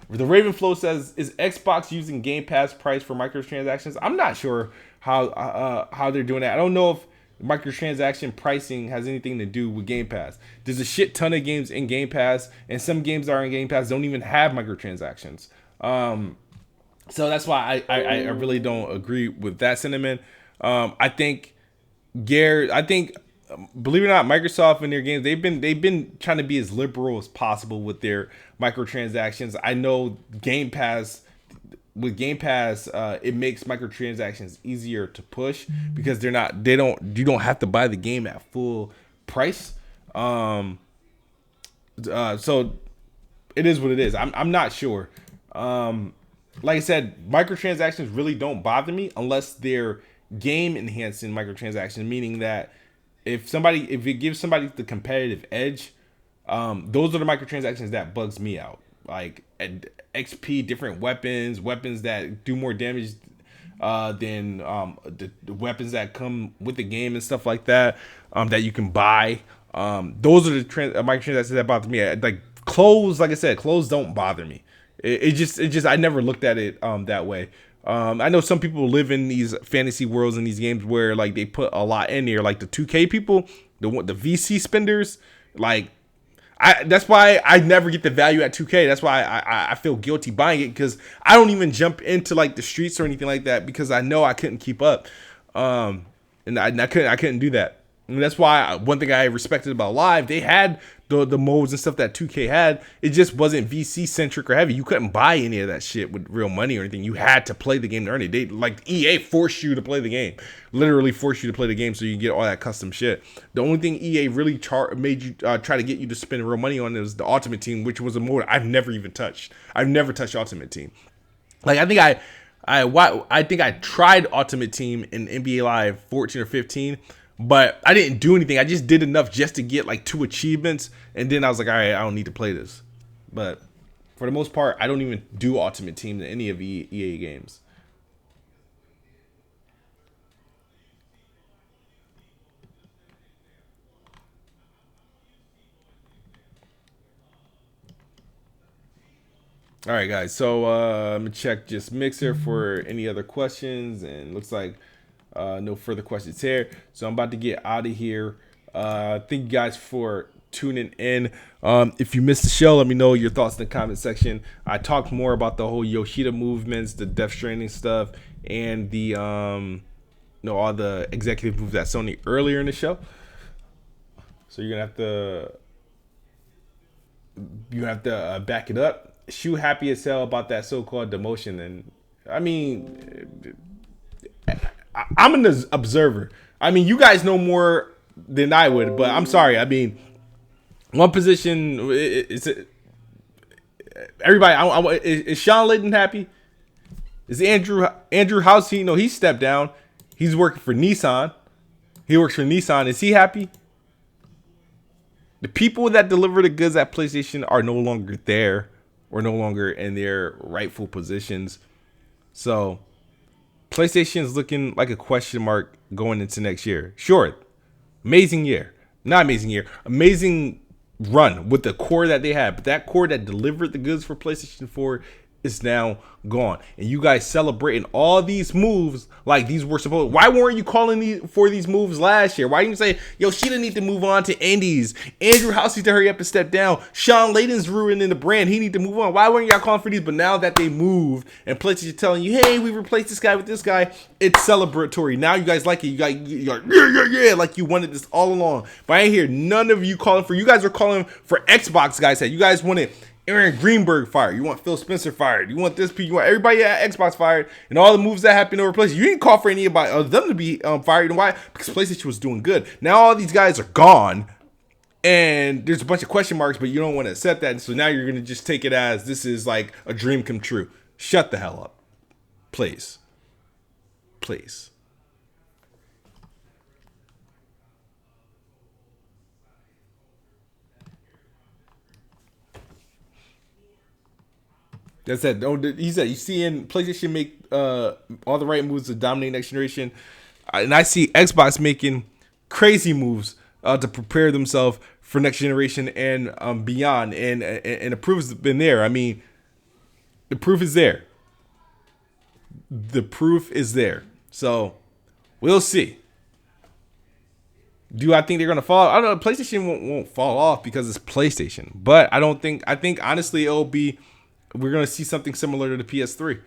The Ravenflow says, is Xbox using Game Pass price for microtransactions? I'm not sure how they're doing that. I don't know if microtransaction pricing has anything to do with Game Pass. There's a shit ton of games in Game Pass, and some games that are in Game Pass don't even have microtransactions. So that's why I really don't agree with that sentiment. I think believe it or not, Microsoft in their games, they've been trying to be as liberal as possible with their microtransactions. I know Game Pass it makes microtransactions easier to push because you don't have to buy the game at full price. So it is what it is. I'm not sure. Like I said, microtransactions really don't bother me unless they're game enhancing microtransactions, meaning that if it gives somebody the competitive edge, those are the microtransactions that bugs me out. Like XP, different weapons that do more damage than the weapons that come with the game and stuff like that, that you can buy. Those are the microtransactions that bother me. Like clothes, like I said, clothes don't bother me. It just I never looked at it that way. I know some people live in these fantasy worlds in these games where like they put a lot in there, like the 2K people, the VC spenders. Like that's why I never get the value at 2K. That's why I feel guilty buying it, because I don't even jump into like the streets or anything like that because I know I couldn't keep up, and I couldn't do that. And that's why one thing I respected about Live, they had the modes and stuff that 2K had. It just wasn't VC centric or heavy. You couldn't buy any of that shit with real money or anything. You had to play the game to earn it. They like EA forced you to play the game, literally forced you to play the game so you can get all that custom shit. The only thing EA really made you try to get you to spend real money on is the Ultimate Team, which was a mode I've never even touched. I've never touched Ultimate Team. Like I think I tried Ultimate Team in NBA Live 14 or 15. But I didn't do anything. I just did enough just to get like 2 achievements. And then I was like, all right, I don't need to play this. But for the most part, I don't even do Ultimate Team in any of EA games. All right, guys. So I'm gonna check just Mixer for any other questions, and looks like no further questions here. So I'm about to get out of here. Thank you guys for tuning in. If you missed the show, let me know your thoughts in the comment section. I talked more about the whole Yoshida movements, the Death Stranding stuff, and the all the executive moves at Sony earlier in the show. So you're gonna have to back it up. Shu happy as hell about that so-called demotion, and I mean, I'm an observer. I mean, you guys know more than I would, but I'm sorry. I mean, one position is everybody. Is Sean Layden happy? Is Andrew House? He stepped down. He's working for Nissan. He works for Nissan. Is he happy? The people that deliver the goods at PlayStation are no longer there, or no longer in their rightful positions. So PlayStation is looking like a question mark going into next year. Sure, amazing year. Not amazing year. Amazing run with the core that they had. But that core that delivered the goods for PlayStation 4 is now gone. And you guys celebrating all these moves like these were supposed. Why weren't you calling for these moves last year? Why didn't you say, Yoshida need to move on to indies? Andrew House needs to hurry up and step down. Sean Layden's ruining the brand. He need to move on. Why weren't y'all calling for these? But now that they moved and PlayStation telling you, hey, we replaced this guy with this guy, it's celebratory. Now you guys like it. You're like, yeah, like you wanted this all along. But I ain't hear none of you calling for. You guys are calling for Xbox guys. Said you guys wanted Aaron Greenberg fired. You want Phil Spencer fired. You want this people. You want everybody at Xbox fired. And all the moves that happened over PlayStation. You didn't call for anybody of them to be fired. And why? Because PlayStation was doing good. Now all these guys are gone. And there's a bunch of question marks, but you don't want to accept that. And so now you're going to just take it as this is like a dream come true. Shut the hell up. Please. Please. That's it. He said, you see in PlayStation make all the right moves to dominate next generation. And I see Xbox making crazy moves to prepare themselves for next generation and beyond. And the proof's been there. I mean, the proof is there. The proof is there. So we'll see. Do I think they're going to fall? I don't know. PlayStation won't fall off because it's PlayStation. But I think honestly we're going to see something similar to the PS3.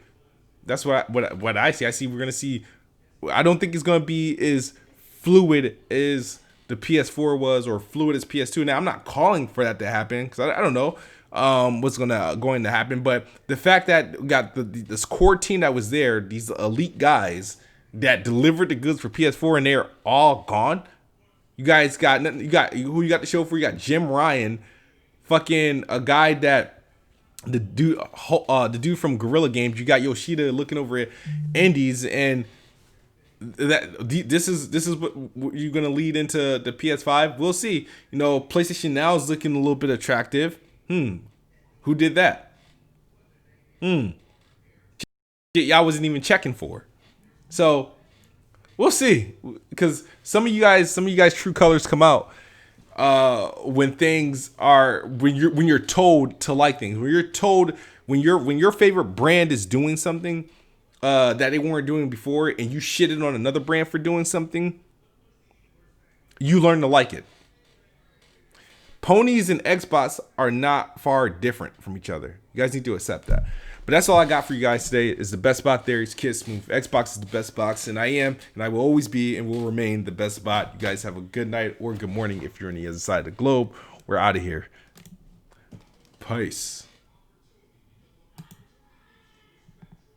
That's what I see. I see we're going to see. I don't think it's going to be as fluid as the PS4 was or fluid as PS2. Now, I'm not calling for that to happen because I don't know what's going to happen. But the fact that we got this core team that was there, these elite guys that delivered the goods for PS4, and they're all gone. You guys got nothing. Who you got the show for? You got Jim Ryan, fucking a guy that. The dude from Guerrilla Games. You got Yoshida looking over at indies, and this is what you're gonna lead into the PS5. We'll see. PlayStation Now is looking a little bit attractive. Who did that? Shit, y'all wasn't even checking for. So we'll see, because some of you guys true colors come out. When you're told to like things, when your favorite brand is doing something that they weren't doing before, and you shitted on another brand for doing something, you learn to like it. Ponies and Xbox are not far different from each other. You guys need to accept that. But that's all I got for you guys today. Is the best spot there is Kiss Smooth. Xbox is the best box, and I am, and I will always be, and will remain the best spot. You guys have a good night or good morning if you're on the other side of the globe. We're out of here. Peace.